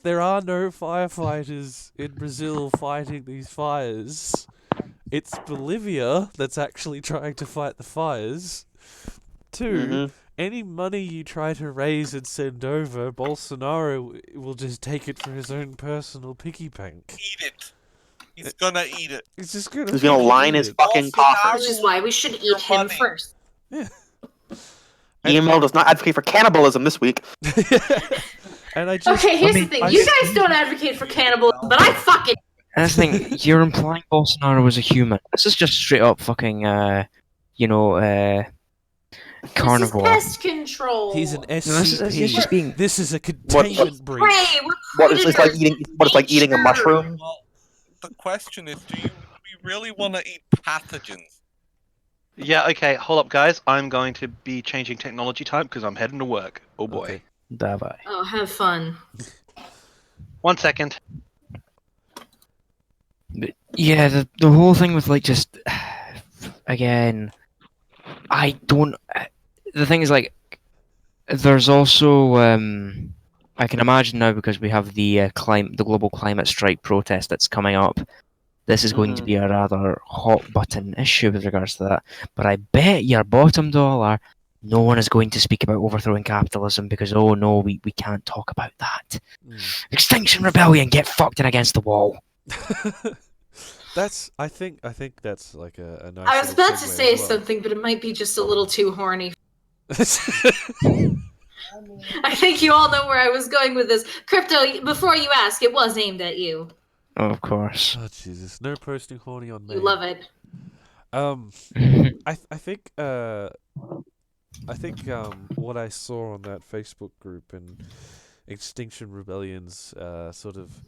there are no firefighters in Brazil fighting these fires. It's Bolivia that's actually trying to fight the fires. Two, any money you try to raise and send over, Bolsonaro will just take it for his own personal piggy bank. Eat it. He's gonna eat it. He's gonna line his fucking coffers. Which is why we should eat him first. Yeah. EML does not advocate for cannibalism this week. And I just... Okay, here's the thing. You guys don't advocate for cannibalism, but I fucking... And that's the thing, you're implying Bolsonaro was a human. This is just straight up fucking, carnivore. This is pest control. He's an SCP. No, he's just being... This is a containment breach. It's like eating a mushroom? Well, the question is, do we really want to eat pathogens? Yeah, okay, hold up, guys. I'm going to be changing technology time because I'm heading to work. Oh, boy. Okay. Bye-bye. Oh, have fun. 1 second. But yeah, the whole thing with, like, just... Again... I don't... The thing is, like... There's also... I can imagine now, because we have the global climate strike protest that's coming up, This is going to be a rather hot button issue with regards to that. But I bet your bottom dollar, no one is going to speak about overthrowing capitalism because, oh no, we can't talk about that. Extinction Rebellion, get fucked in against the wall. I think that's like a nice. I was little about to segue say as well. something, but it might be just a little too horny. I think you all know where I was going with this. Crypto, before you ask, it was aimed at you. Oh, of course. Oh Jesus! No posting horny on me. You love it. I think what I saw on that Facebook group and Extinction Rebellion's sort of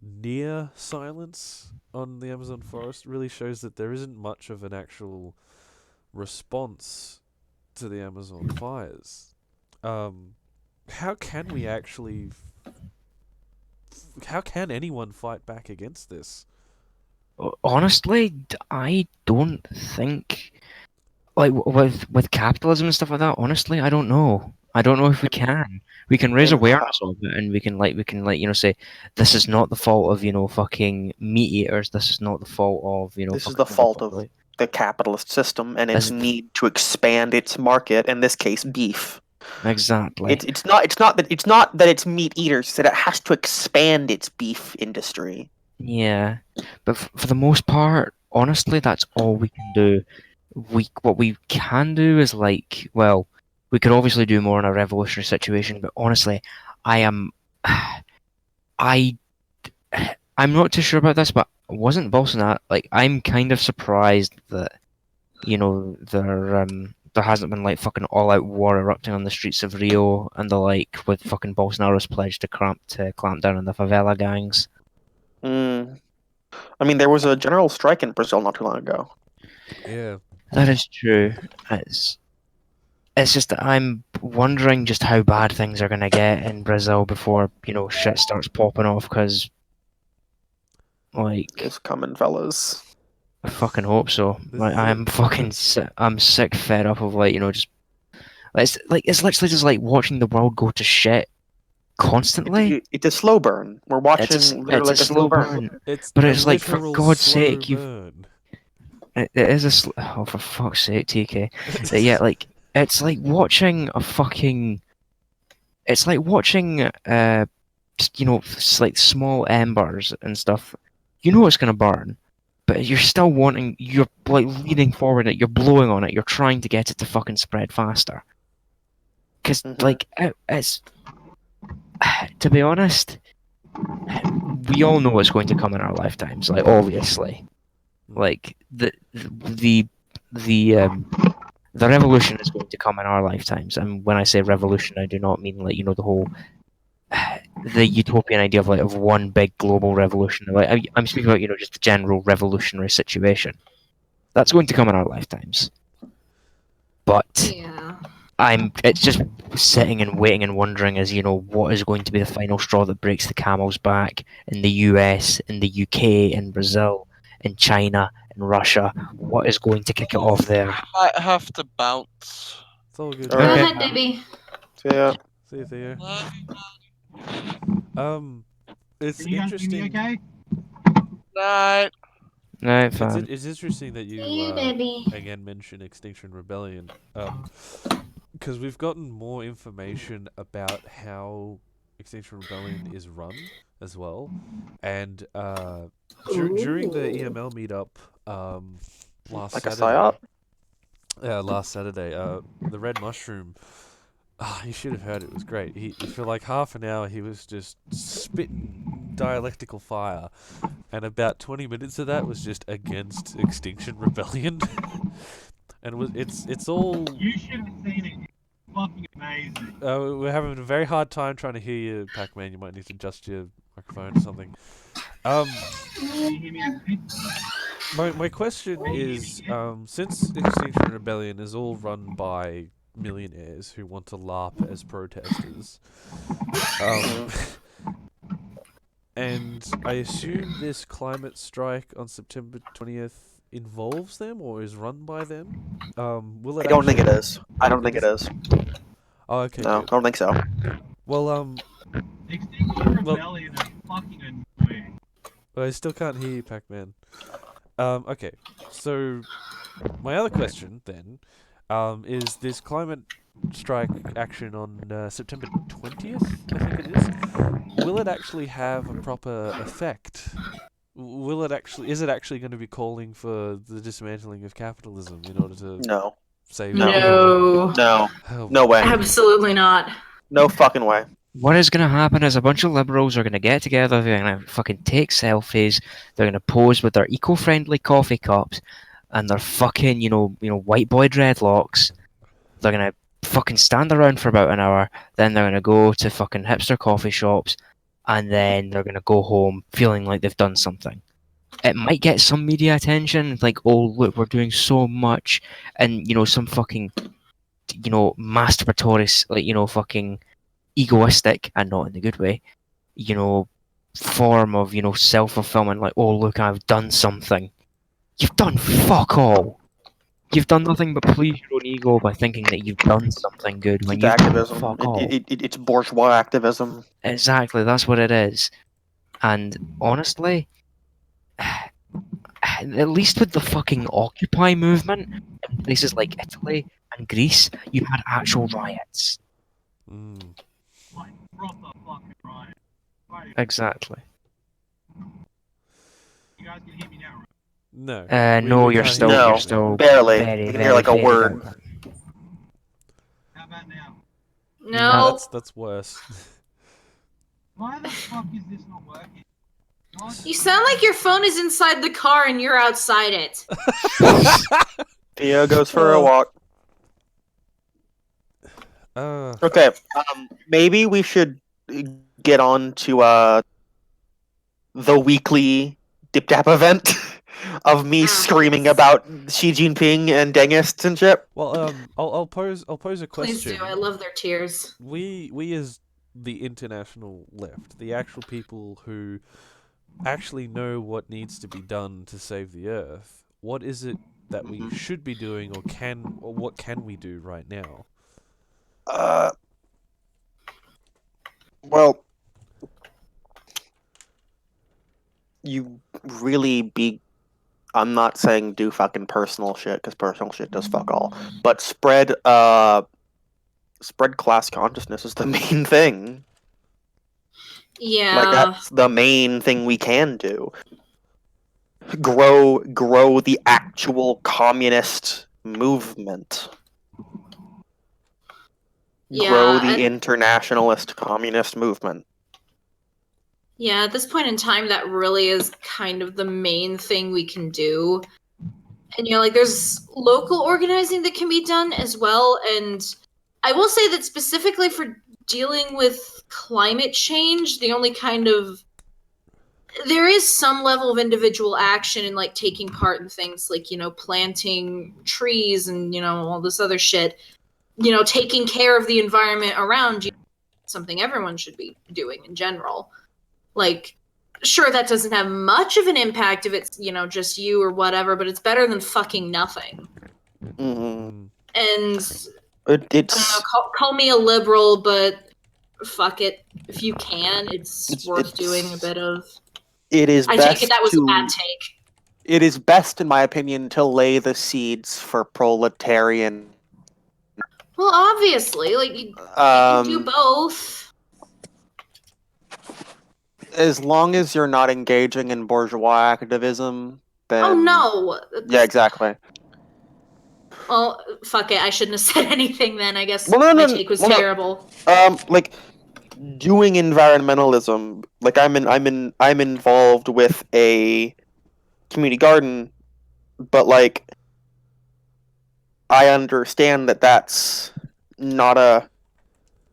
near silence on the Amazon forest really shows that there isn't much of an actual response to the Amazon fires. How can we actually? How can anyone fight back against this? Honestly, I don't think, like with capitalism and stuff like that. Honestly, I don't know. I don't know if we can. We can raise awareness of it, and we can say this is not the fault of fucking meat eaters. This is not the fault of This is the fault of the capitalist system and its need to expand its market. In this case, beef. Exactly. It's not that it's meat eaters. It's that it has to expand its beef industry. Yeah, but for the most part, honestly, that's all we can do. What we can do is we could obviously do more in a revolutionary situation, but honestly, I'm not too sure about this, but wasn't Bolsonaro I'm kind of surprised that there hasn't been fucking all-out war erupting on the streets of Rio and the with fucking Bolsonaro's pledge to clamp down on the favela gangs. I mean, there was a general strike in Brazil not too long ago. Yeah, that is true. It's just that I'm wondering just how bad things are gonna get in Brazil before shit starts popping off. Because it's coming, fellas. I fucking hope so. I'm fucking I'm sick fed up of just it's literally just watching the world go to shit constantly. It's a slow burn. We're watching it's a slow burn. It's for God's sake, it is oh, for fuck's sake, TK. Yeah, it's like watching a fucking. It's like watching small embers and stuff. You know it's gonna burn, but you're still wanting. You're leaning forward it. You're blowing on it. You're trying to get it to fucking spread faster. Because it's. To be honest, we all know what's going to come in our lifetimes. Obviously, the revolution is going to come in our lifetimes. And when I say revolution, I do not mean the whole the utopian idea of one big global revolution. I'm speaking about just the general revolutionary situation. That's going to come in our lifetimes. But yeah. It's just sitting and waiting and wondering as what is going to be the final straw that breaks the camel's back in the US, in the UK, in Brazil, in China, in Russia. What is going to kick it off there? I have to bounce. It's all good. Go ahead, baby. Yeah. See you there. It's interesting. Okay? Night. No, fine. It's interesting that you baby. again mention Extinction Rebellion. Because we've gotten more information about how Extinction Rebellion is run as well, and during the EML meetup last Saturday, the Red Mushroom. You should have heard it. It was great. For half an hour he was just spitting dialectical fire, and about 20 minutes of that was just against Extinction Rebellion. And it's all. You should have seen it. It's fucking amazing. We're having a very hard time trying to hear you, Pac-Man. You might need to adjust your microphone or something. Can you hear me okay? My question is, since Extinction Rebellion is all run by millionaires who want to LARP as protesters, and I assume this climate strike on September 20th involves them or is run by them. Will it? I don't think it is. I don't think it is. Oh, okay. No, good. I don't think so. Well, Extinction Rebellion is fucking annoying. I still can't hear you, Pac-Man. Okay, so my other question then is this climate strike action on September 20th, I think it is. Will it actually have a proper effect? Will it actually? Is it actually going to be calling for the dismantling of capitalism in order to No. save? No. No. Oh, No way. Absolutely not. No fucking way. What is going to happen is a bunch of liberals are going to get together, they're going to fucking take selfies, they're going to pose with their eco-friendly coffee cups and their fucking, white boy dreadlocks. They're going to fucking stand around for about an hour, then they're going to go to fucking hipster coffee shops, and then they're going to go home feeling like they've done something. It might get some media attention, like, oh, look, we're doing so much, and, some fucking, masturbatory, like, fucking egoistic, and not in the good way, form of, self-fulfillment, like, oh, look, I've done something. You've done fuck all. You've done nothing but please your own ego by thinking that you've done something good when It's you've done activism. fuck all. It's bourgeois activism. Exactly, that's what it is. And honestly, at least with the fucking Occupy movement in places like Italy and Greece, you had actual riots. Mm. Like, proper fucking riot. Right, Exactly. you guys can hear me now, right? No. No, we you're can't still, hear No. you're you. still Barely. very, You can very, hear like a very word. bad. How about now? No. That's worse. Why the fuck is this not working? What? You sound like your phone is inside the car and you're outside it. Theo goes for a walk. Okay. Maybe we should get on to the weekly Dip Dap event of me screaming about Xi Jinping and Dengists and shit. Well, I'll pose a Please question. do. I love their tears. We as the international left, the actual people who actually know what needs to be done to save the earth, what is it that we should be doing, or what can we do right now? Well, you really be. I'm not saying do fucking personal shit, because personal shit does fuck all. But spread class consciousness is the main thing. Yeah. Like, that's the main thing we can do. Grow the actual communist movement. Grow the internationalist communist movement. Yeah, at this point in time, that really is kind of the main thing we can do. And, there's local organizing that can be done as well. And I will say that specifically for dealing with climate change, the only kind of... There is some level of individual action in, taking part in things like, planting trees and, all this other shit. Taking care of the environment around you. Something everyone should be doing in general. Sure, that doesn't have much of an impact if it's, just you or whatever, but it's better than fucking nothing. Mm-hmm. And It's I don't know, call me a liberal, but fuck it. If you can, it's worth doing a bit of. It is. I take it that was a bad take. It is best, in my opinion, to lay the seeds for proletarian. Well, obviously, you can do both. As long as you're not engaging in bourgeois activism, then... Oh, no! Yeah, exactly. Well, fuck it. I shouldn't have said anything then. I guess my take was terrible. Doing environmentalism, I'm involved with a community garden, but I understand that that's not a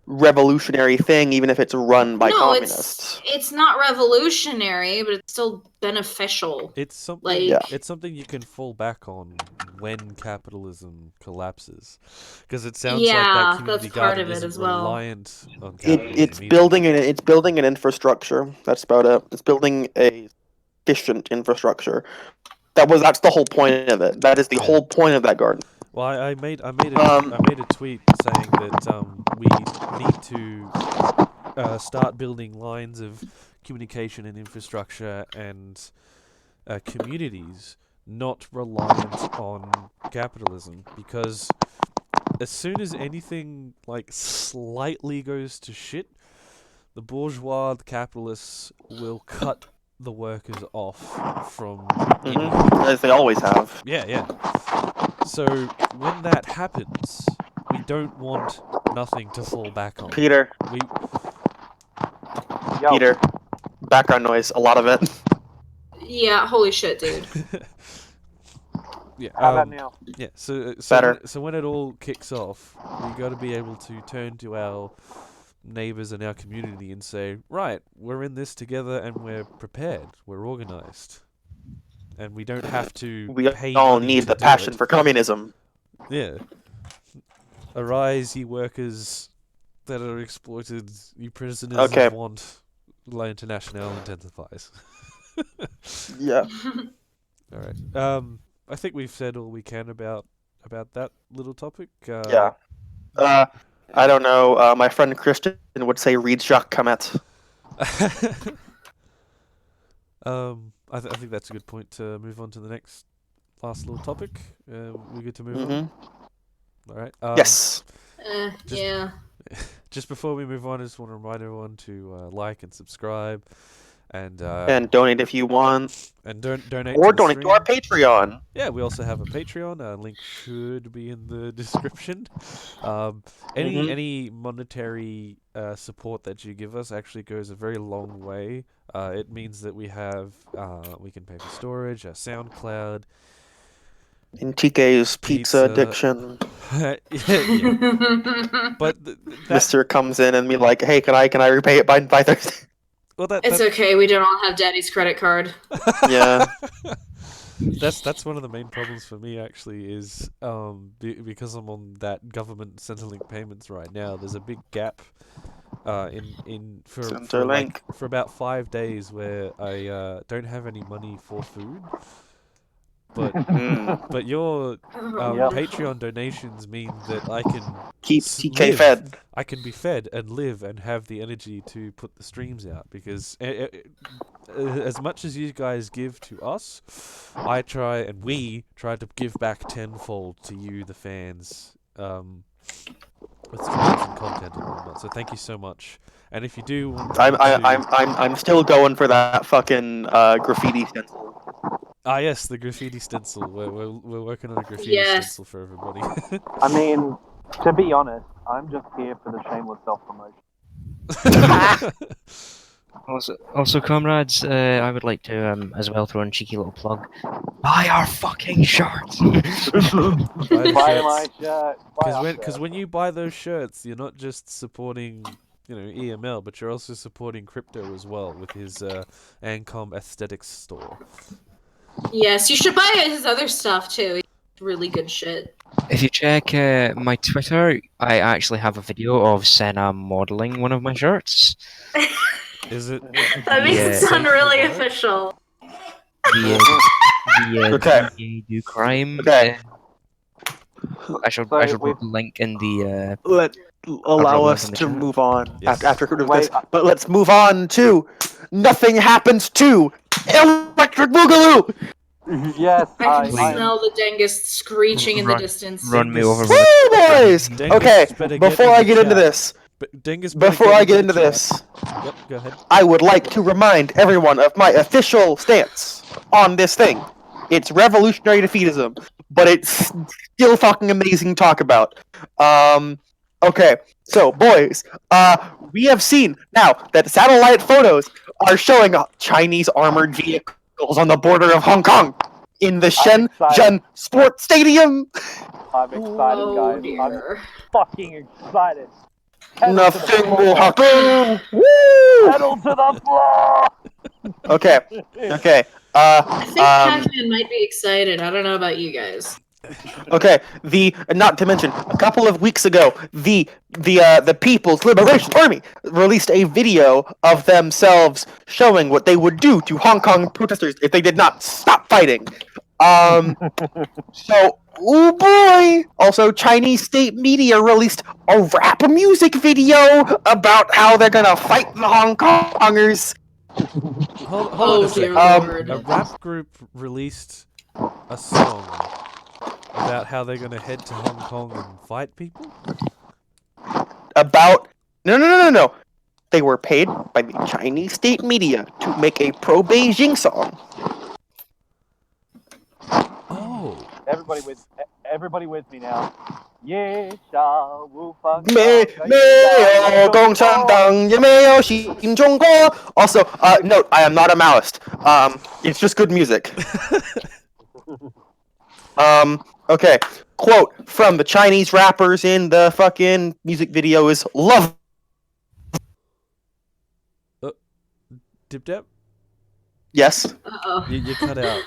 revolutionary thing, even if it's run by communists. It's not revolutionary, but it's still beneficial. It's something. It's something you can fall back on when capitalism collapses, because it sounds like that community garden is reliant on capitalism. It's building an infrastructure. That's about it. It's building a efficient infrastructure. That's the whole point of it. That is the whole point of that garden. Well, I made a tweet saying that we need to start building lines of communication and infrastructure and communities not reliant on capitalism, because as soon as anything like slightly goes to shit, the bourgeois, the capitalists will cut the workers off from anything. As they always have. Yeah. So when that happens, we don't want nothing to fall back on. Peter, We Yo, Peter, background noise, a lot of it. Yeah, holy shit, dude. yeah. how about now? Yeah. So Better. when it all kicks off, we got to be able to turn to our neighbors and our community and say, right, we're in this together and we're prepared, we're organized, and we don't have to. We pay all money need to the do passion it. for communism. Yeah. Arise, ye workers that are exploited, ye prisoners Okay. of want. La Internationale intensifies. Yeah. All right. I think we've said all we can about that little topic. Yeah. I don't know. My friend Christian would say read Jacques Camet. I think that's a good point to move on to the last little topic. We good to move on? All right. Yes. Just- Yeah. Just before we move on, I just want to remind everyone to like and subscribe, and donate if you want. and donate Or to the donate to our stream. Patreon. Yeah, we also have a Patreon. Link should be in the description. Any monetary support that you give us actually goes a very long way. It means that we can pay for storage, SoundCloud, In TK's Pizza. pizza addiction. yeah. But Mister comes in and be like, hey, can I repay it by Thursday? well, It's okay, we don't all have daddy's credit card. Yeah. That's one of the main problems for me actually is because I'm on that government Centrelink payments right now. There's a big gap for Centrelink. for about 5 days where I don't have any money for food. But but your Patreon donations mean that I can Keep s- TK live. fed. I can be fed and live and have the energy to put the streams out, because as much as you guys give to us, we try to give back tenfold to you, the fans, with streams and content and whatnot. So thank you so much. And if you do, want I'm still going for that fucking graffiti stencil. yes, the graffiti stencil. We're working on a graffiti Yes. stencil for everybody. I mean, to be honest, I'm just here for the shameless self-promotion. Also, comrades, I would like to as well throw in a cheeky little plug. Buy our fucking shirts. Buy the Buy shirts. my shirt. Buy our Because shirt. when you buy those shirts, you're not just supporting, EML, but you're also supporting Crypto as well with his Ancom Aesthetics store. Yes, you should buy his other stuff too. Really good shit. If you check my Twitter, I actually have a video of Senna modeling one of my shirts. Is it? That makes Yeah. it sound really What? official. The Okay. do crime. Okay. I shall So put we've- the link in the. Allow link us in the to chat. move on Yes. after this. Wait, But let's move on to Nothing Happens to Electric Boogaloo! Yes, I can I- smell the Dengus screeching in the Run- distance. Run me over. Woo, boys! Dingus Okay, better before in I the get into chat. this, Dingus better before I get the into chat. this, Yep, go ahead. I would like to remind everyone of my official stance on this thing. It's revolutionary defeatism, but it's still fucking amazing to talk about. Okay, so boys, we have seen now that satellite photos are showing Chinese armored vehicles on the border of Hong Kong in the excited. Shenzhen Sports Stadium. I'm excited, Oh guys. I'm dear. fucking excited. Pedal to the Nothing floor. will happen. Woo! Pedal to the floor. Okay, okay. I think Pac-Man might be excited. I don't know about you guys. Okay, not to mention, a couple of weeks ago, the People's Liberation Army released a video of themselves showing what they would do to Hong Kong protesters if they did not stop fighting. So Oh boy! Also, Chinese state media released a rap music video about how they're gonna fight the Hong Kongers. Hold on Oh a dear second. lord. A rap group released a song about how they're going to head to Hong Kong and fight people? About no. They were paid by the Chinese state media to make a pro-Beijing song. Oh. Everybody with me now. Ye shall wu fang 没有共产党，也没有新中国。Also, note, I am not a Maoist. It's just good music. Okay. Quote from the Chinese rappers in the fucking music video is love. Dip Dip? Yes. Uh-oh. You cut out.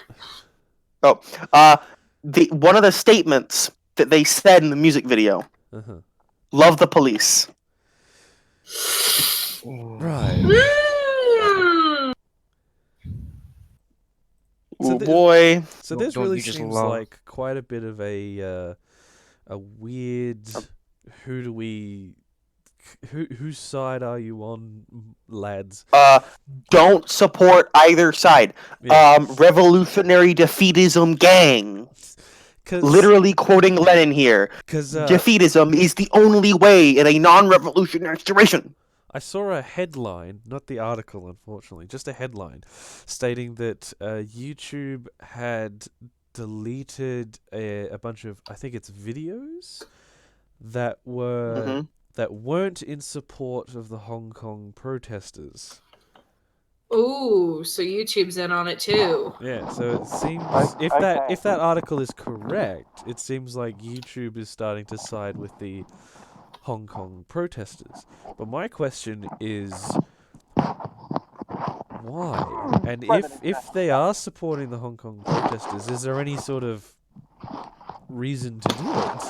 One of the statements that they said in the music video. Uh-huh. Love the police. Right. Oh boy. So this Don't really you just seems love- like quite a bit of a weird whose side are you on, lads? Don't support either side. Yeah. Revolutionary defeatism gang. Literally quoting Lenin here. Defeatism is the only way in a non-revolutionary situation. I saw a headline, not the article, unfortunately, just a headline, stating that YouTube had deleted a bunch of, I think it's videos, that weren't in support of the Hong Kong protesters. Ooh, so YouTube's in on it too. Yeah, so it seems if that article is correct, it seems like YouTube is starting to side with the Hong Kong protesters. But my question is why? And if they are supporting the Hong Kong protesters, is there any sort of reason to do it?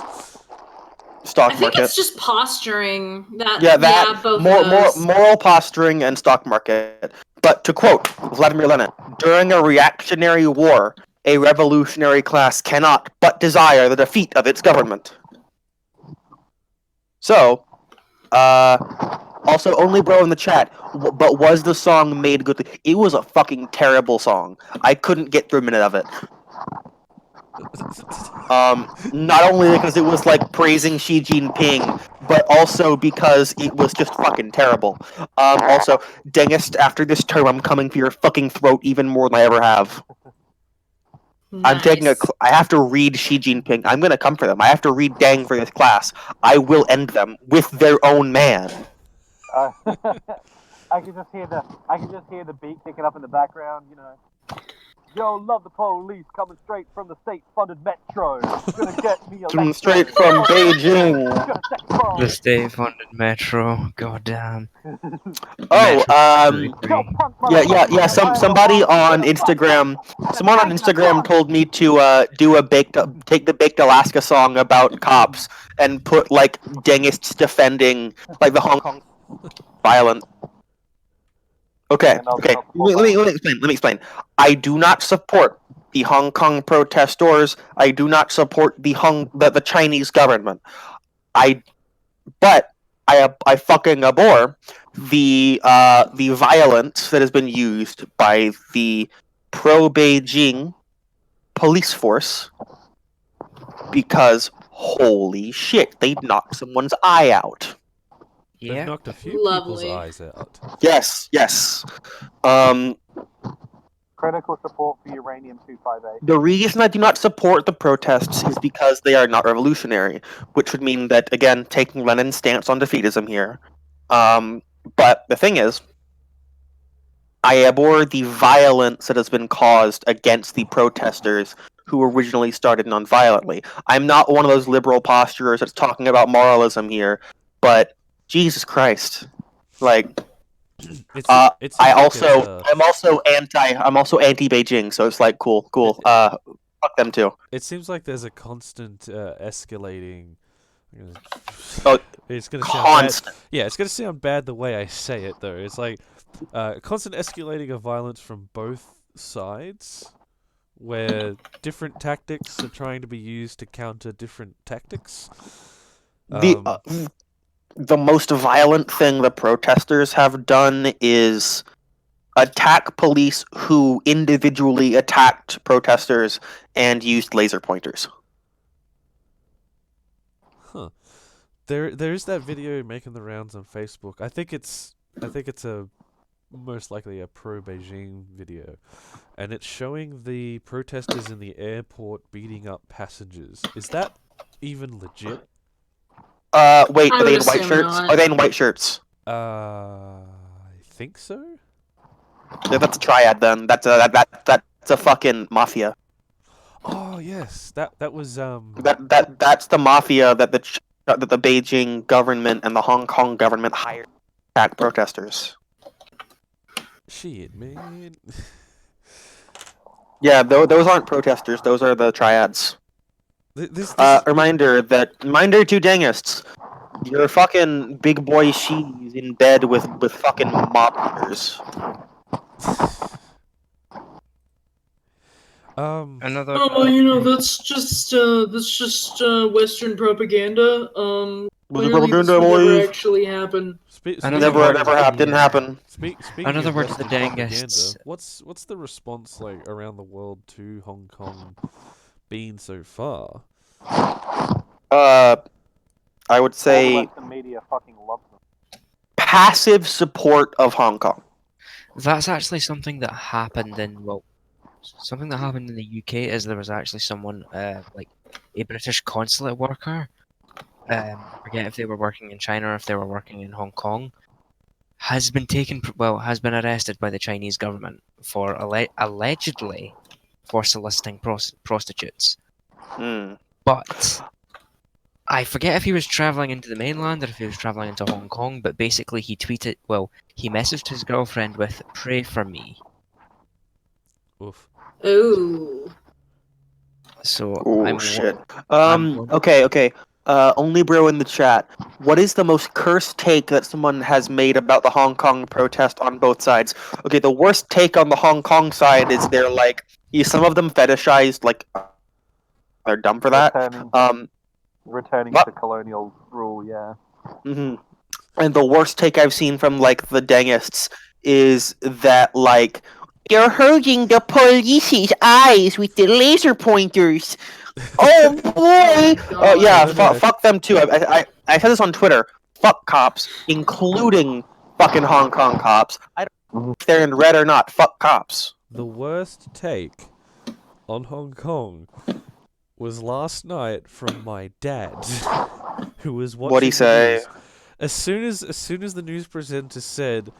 Stock I think market. it's just posturing. Both moral posturing and stock market. But to quote Vladimir Lenin, during a reactionary war, a revolutionary class cannot but desire the defeat of its government. So, also only bro in the chat, but was the song made good? It was a fucking terrible song. I couldn't get through a minute of it. Not only because it was like praising Xi Jinping, but also because it was just fucking terrible. Also, dangest, after this term, I'm coming for your fucking throat even more than I ever have. Nice. I have to read Xi Jinping. I'm gonna come for them. I have to read Deng for this class. I will end them with their own man. I can just hear the beat kicking up in the background, you know. Yo, love the police coming straight from the state-funded metro. Gonna get me Coming straight from Beijing. The state-funded metro. Goddamn. Oh, yeah. Somebody on Instagram. Someone on Instagram told me to take the Baked Alaska song about cops and put like Dengists defending like the Hong Kong violence. Okay. Let me explain. I do not support the Hong Kong protestors. I do not support the Chinese government. But I fucking abhor the violence that has been used by the pro-Beijing police force, because holy shit, they knocked someone's eye out. They've knocked a few Lovely. people's eyes out. Yes. Critical support for uranium-258. The reason I do not support the protests is because they are not revolutionary, which would mean that, again, taking Lenin's stance on defeatism here. But the thing is, I abhor the violence that has been caused against the protesters who originally started non-violently. I'm not one of those liberal posturers that's talking about moralism here, but Jesus Christ, like, I'm also anti-Beijing, so it's like cool. Fuck them too. It seems like there's a constant escalating. Oh, it's gonna sound constant. bad. Yeah, it's gonna sound bad the way I say it though. It's like constant escalating of violence from both sides, where different tactics are trying to be used to counter different tactics. The most violent thing the protesters have done is attack police who individually attacked protesters and used laser pointers. Huh. There's that video making the rounds on Facebook. I think it's a most likely a pro-Beijing video, and it's showing the protesters in the airport beating up passengers. Is that even legit? Wait, I are they would in white assume shirts? not. Are they in white shirts? I think so. Yeah, that's a triad then. That's a fucking mafia. Oh yes, that was That's the mafia that the Beijing government and the Hong Kong government hired to attack protesters. shit, man. Yeah, those aren't protesters. Those are the triads. This Reminder to Dangists, your fucking big boy Xi is in bed with fucking mob leaders. Another. Oh well, you know that's just Western propaganda. Clearly this propaganda, would never boys. actually happen. Never didn't happen. Speaking Another of word to the Western propaganda, Dangists. what's the response like around the world to Hong Kong been so far? I would All say Western media fucking loves them. passive support of Hong Kong. That's actually something that happened in the UK. Is there was actually someone like a British consulate worker. I forget if they were working in China or if they were working in Hong Kong. Has been arrested by the Chinese government for allegedly for soliciting prostitutes. But I forget if he was traveling into the mainland or if he was traveling into Hong Kong, but basically he messaged his girlfriend with "Pray for me." Oof. Ooh. So Oh shit. Okay. Only bro in the chat. What is the most cursed take that someone has made about the Hong Kong protest on both sides? Okay, the worst take on the Hong Kong side is they're like, some of them fetishized, like, they're dumb for that. Returning What? to colonial rule, yeah. hmm And the worst take I've seen from like the Dangists is that like, you're hurting the police's eyes with the laser pointers. Oh boy! Oh yeah, fuck them too. I said this on Twitter. Fuck cops, including fucking Hong Kong cops. I don't know if they're in red or not. Fuck cops. The worst take on Hong Kong was last night from my dad, who was watching What'd he the say? news. As soon as the news presenter said,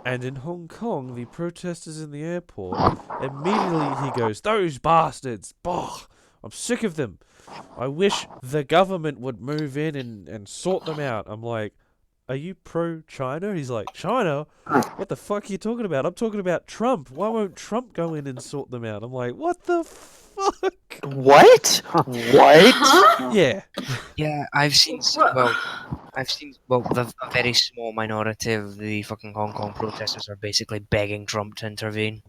"And in Hong Kong, the protesters in the airport," immediately he goes, "Those bastards! Bah! I'm sick of them. I wish the government would move in and sort them out." I'm like, "Are you pro-China?" He's like, "China? What the fuck are you talking about? I'm talking about Trump. Why won't Trump go in and sort them out?" I'm like, "What the fuck?" What? What? Huh? Yeah. Yeah, I've seen What? a very small minority of the fucking Hong Kong protesters are basically begging Trump to intervene.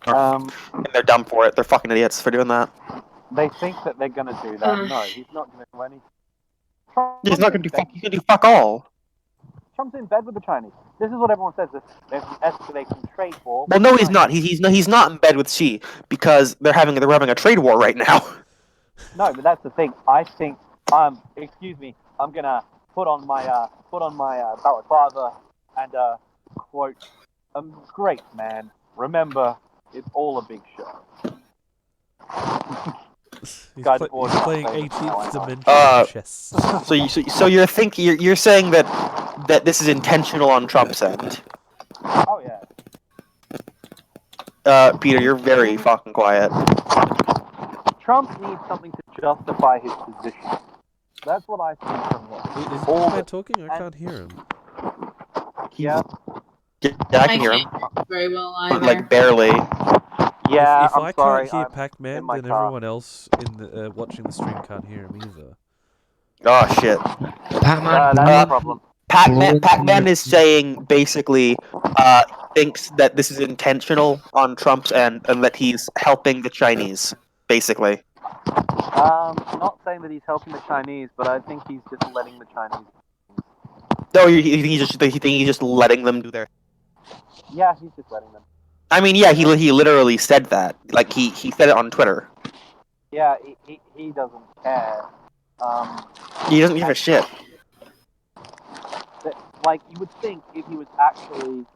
And they're dumb for it. They're fucking idiots for doing that. They think that they're gonna do that. No, he's not gonna do anything. He's not gonna do fuck. He's gonna do fuck all. Trump's in bed with the Chinese. This is what everyone says. There's an escalating trade war. Well, no, he's not. He's not in bed with Xi because they're having a trade war right now. No, but that's the thing. I think excuse me. I'm gonna put on my balaclava and quote, "Great man. Remember, it's all a big show." He's God, playing oh, 18th dimension chess. So you're saying that this is intentional on Trump's end? Oh yeah. Peter, you're very fucking quiet. Trump needs something to justify his position. That's what I see from him. Is All this man the- talking? I can't hear him. Yeah. Yeah, I can hear him, can't very well but either. like barely. Yeah, If I'm I sorry. can't hear I'm Pac-Man, in my then car. everyone else in the watching the stream can't hear him either. Oh shit. Pac-Man, that's the problem. Pac-Man is saying basically, thinks that this is intentional on Trump's end and that he's helping the Chinese, basically. Not saying that he's helping the Chinese, but I think he's just letting the Chinese. No, you think he's just letting them do their. Yeah, he's just letting them. I mean, yeah, he literally said that. Like he said it on Twitter. Yeah, he doesn't care. He doesn't give a shit. Like, you would think if he was actually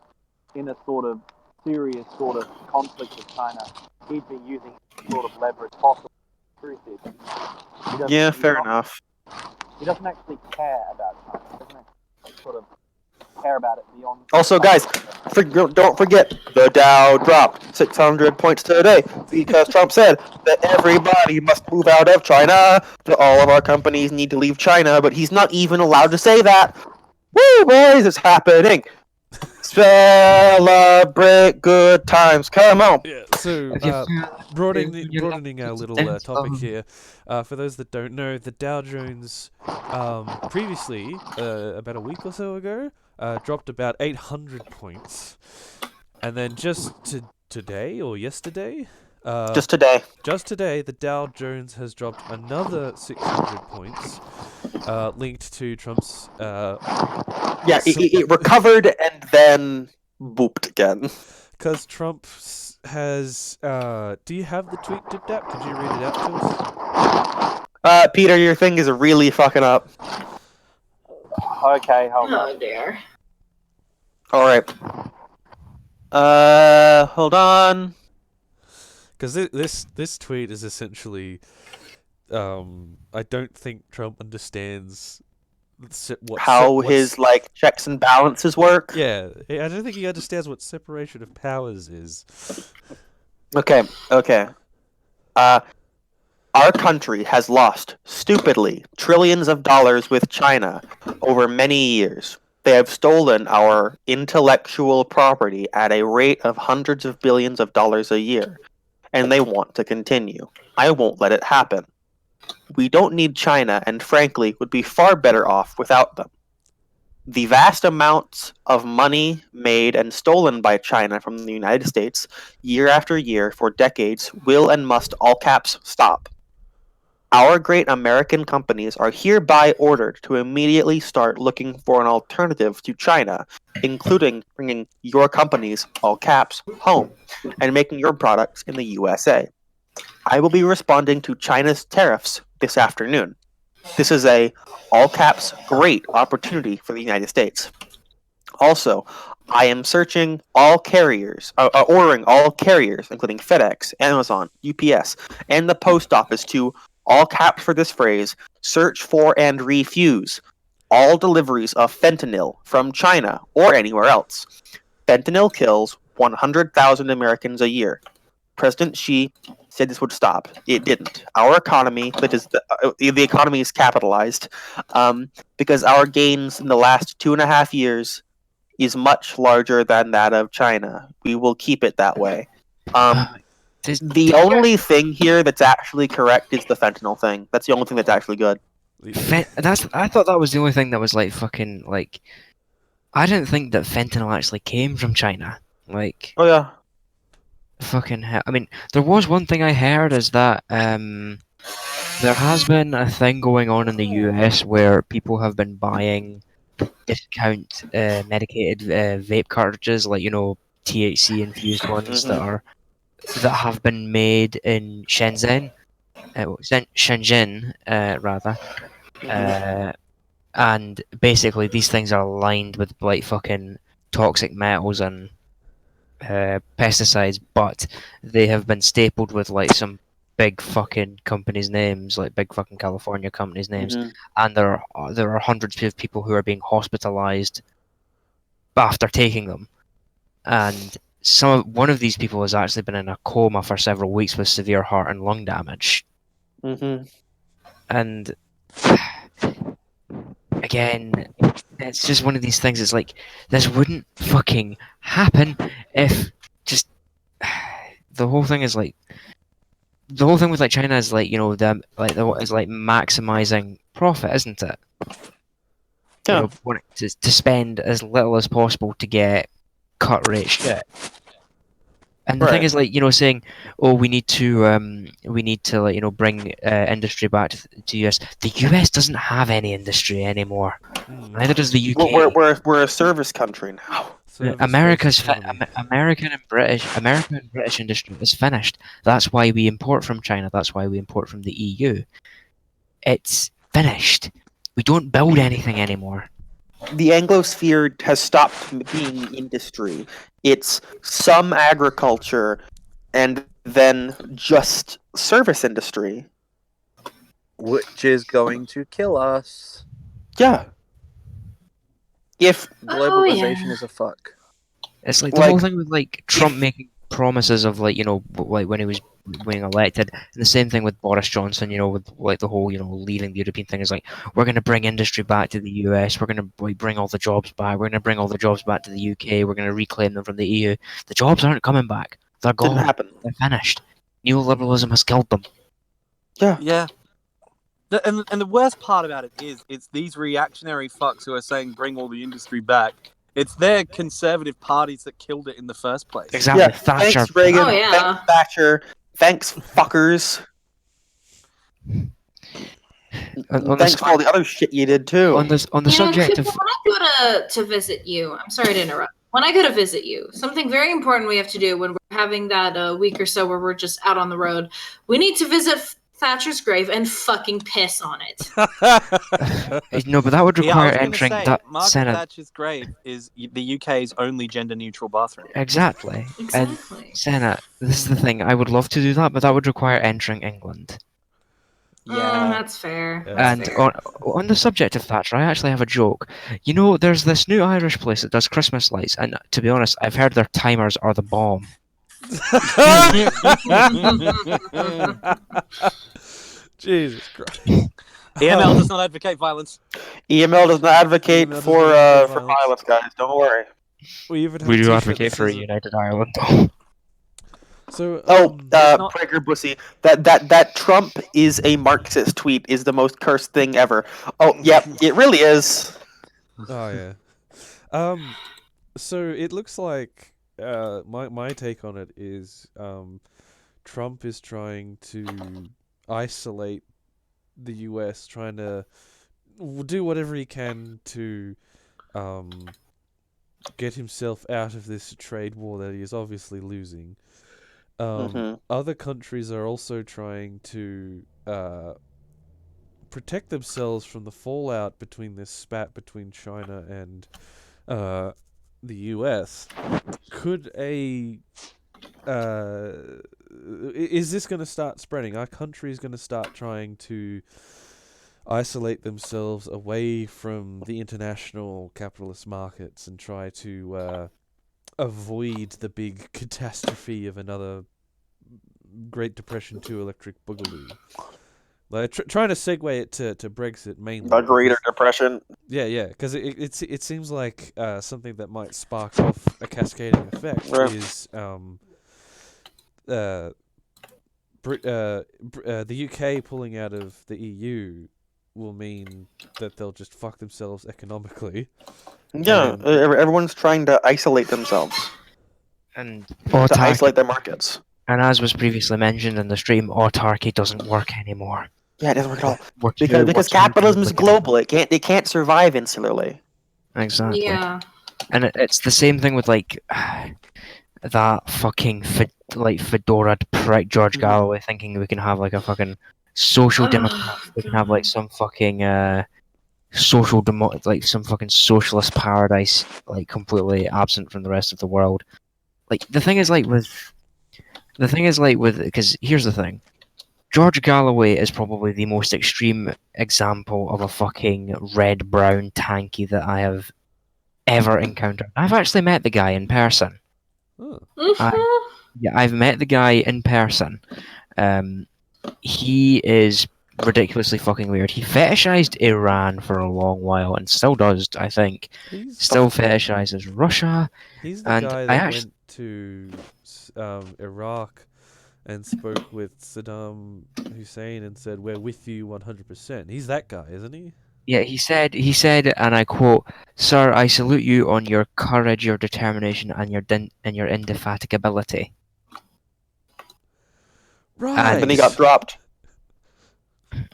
in a sort of serious sort of conflict with China, he'd be using sort of leverage possible. Truth is, Yeah, fair enough. He doesn't actually care about China. He doesn't actually sort of care about it beyond. Also, guys, don't forget the Dow dropped 600 points today because Trump said that everybody must move out of China. That all of our companies need to leave China, but he's not even allowed to say that. Woo, boys, it's happening. Celebrate good times. Come on. Yeah, so broadening our little topic here. For those that don't know, the Dow Jones previously, about a week or so ago, dropped about 800 points. And then just today or yesterday? Just today, the Dow Jones has dropped another 600 points, linked to Trump's... yeah, it recovered and then booped again. Because Trump has... do you have the tweet, Dip-Dap? Could you read it out to us? Peter, your thing is really fucking up. Okay, hold on. Oh dear. Alright. Hold on. Because this tweet is essentially... I don't think Trump understands How his checks and balances work. Yeah, I don't think he understands what separation of powers is. Okay. Our country has lost, stupidly, trillions of dollars with China over many years. They have stolen our intellectual property at a rate of hundreds of billions of dollars a year, and they want to continue. I won't let it happen. We don't need China, and frankly, would be far better off without them. The vast amounts of money made and stolen by China from the United States, year after year, for decades, will and must, all caps, stop. Our great American companies are hereby ordered to immediately start looking for an alternative to China, including bringing your companies, all caps, home, and making your products in the USA. I will be responding to China's tariffs this afternoon. This is a, all caps, great opportunity for the United States. Also, I am searching all carriers, ordering all carriers, including FedEx, Amazon, UPS, and the post office to, all caps for this phrase, search for and refuse all deliveries of fentanyl from China or anywhere else. Fentanyl kills 100,000 Americans a year. President Xi said this would stop. It didn't. Our economy, that is, the economy is capitalized, because our gains in the last 2.5 years is much larger than that of China. We will keep it that way. The only thing here that's actually correct is the fentanyl thing. That's the only thing that's actually good. I thought that was the only thing that was fucking I didn't think that fentanyl actually came from China. Oh yeah. Fucking hell. I mean, there was one thing I heard is that there has been a thing going on in the US where people have been buying discount medicated vape cartridges, THC infused ones that have been made in Shenzhen, rather. And basically these things are lined with fucking toxic metals and pesticides, but they have been stapled with some big fucking companies' names, big fucking California companies' names, and there are hundreds of people who are being hospitalized after taking them, and one of these people has actually been in a coma for several weeks with severe heart and lung damage. And again, it's just one of these things. It's this wouldn't fucking happen if just the whole thing is the whole thing with China is them is maximizing profit, isn't it? Yeah. Wanting to spend as little as possible to get cut rate shit. And the thing is, like, saying, "Oh, we need to, like, bring industry back to US." The US doesn't have any industry anymore. Neither does the UK. We're a service country now. American and British industry is finished. That's why we import from China. That's why we import from the EU. It's finished. We don't build anything anymore. The Anglosphere has stopped being industry. It's some agriculture and then just service industry. Which is going to kill us. Yeah. If globalization is a fuck. It's like the whole thing with like Trump making promises of like like when he was being elected, and the same thing with Boris Johnson, with like the whole leaving the European thing is like, we're going to bring industry back to the US, we're going to bring all the jobs back, we're going to bring all the jobs back to the UK, we're going to reclaim them from the EU. The jobs aren't coming back. They're gone. Didn't happen. They're finished. Neoliberalism has killed them. Yeah. And the worst part about it is, it's these reactionary fucks who are saying bring all the industry back. It's their conservative parties that killed it in the first place. Exactly. Yeah, Thatcher. thanks Reagan. Oh, yeah. Thanks Thatcher. Thanks fuckers. Thanks for all the other shit you did too. On the subject of when I go to visit you, I'm sorry to interrupt. When I go to visit you, something very important we have to do when we're having that week or so where we're just out on the road, we need to visit Thatcher's grave and fucking piss on it. No, but that would require entering that Margaret Senate. Thatcher's grave is the UK's only gender-neutral bathroom. Exactly. And Senate, this is the thing. I would love to do that, but that would require entering England. Yeah, that's fair. And on the subject of Thatcher, I actually have a joke. There's this new Irish place that does Christmas lights, and to be honest, I've heard their timers are the bomb. Jesus Christ. EML does not advocate violence. EML does not advocate for violence, guys. Don't worry. We do advocate for a united Ireland, though. So, Prager Bussy, that Trump is a Marxist tweet is the most cursed thing ever. Oh, yeah, it really is. Oh yeah. So it looks like my take on it is Trump is trying to isolate the US, trying to do whatever he can to get himself out of this trade war that he is obviously losing. Other countries are also trying to protect themselves from the fallout between this spat between China and the US. Is this going to start spreading? Are countries going to start trying to isolate themselves away from the international capitalist markets and try to avoid the big catastrophe of another Great Depression 2 electric boogaloo? Like trying to segue it to Brexit mainly. The Greater Depression. Yeah, because it seems like something that might spark off a cascading effect is the UK pulling out of the EU will mean that they'll just fuck themselves economically. Yeah, everyone's trying to isolate themselves and to isolate their markets. And as was previously mentioned in the stream, autarky doesn't work anymore. Yeah, it doesn't work at all. Because capitalism is global. It can't survive insularly. Exactly. Yeah. And it's the same thing with like that fucking fedora prick George Galloway thinking we can have like a fucking social democrat. We can have like some fucking some fucking socialist paradise, like completely absent from the rest of the world. Like the thing is because here's the thing. George Galloway is probably the most extreme example of a fucking red-brown tanky that I have ever encountered. I've actually met the guy in person. I've met the guy in person. He is ridiculously fucking weird. He fetishized Iran for a long while and still does, I think. Still fetishizes Russia. He's the guy that went to Iraq and spoke with Saddam Hussein and said, "We're with you 100%. He's that guy, isn't he? Yeah, he said, and I quote, "Sir, I salute you on your courage, your determination, and your indefatigability." Right. Then he got dropped.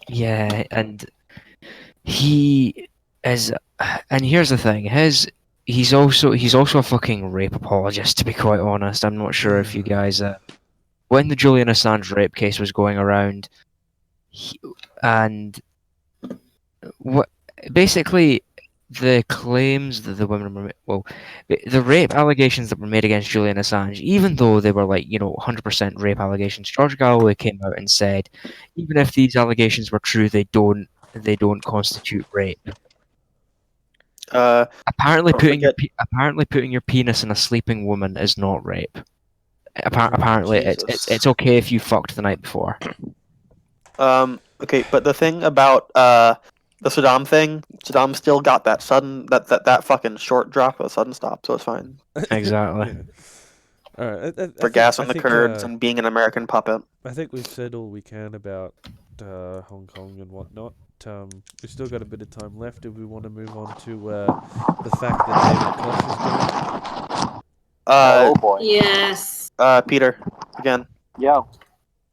Yeah, and he is, and here's the thing: he's also a fucking rape apologist. To be quite honest, I'm not sure if you guys, when the Julian Assange rape case was going around, and what basically the claims that the women were the rape allegations that were made against Julian Assange, even though they were 100% rape allegations, George Galloway came out and said, even if these allegations were true, they don't constitute rape. Apparently, putting your penis in a sleeping woman is not rape. Apparently, it's okay if you fucked the night before. Okay, but the thing about the Saddam thing, Saddam still got that sudden that fucking short drop, a sudden stop, so it's fine. Exactly. Yeah. All right. For gas on the Kurds and being an American puppet. I think we've said all we can about Hong Kong and whatnot. We've still got a bit of time left. Do we want to move on to the fact that David Koch is gone? Oh boy. Yes. Peter, again. Yo.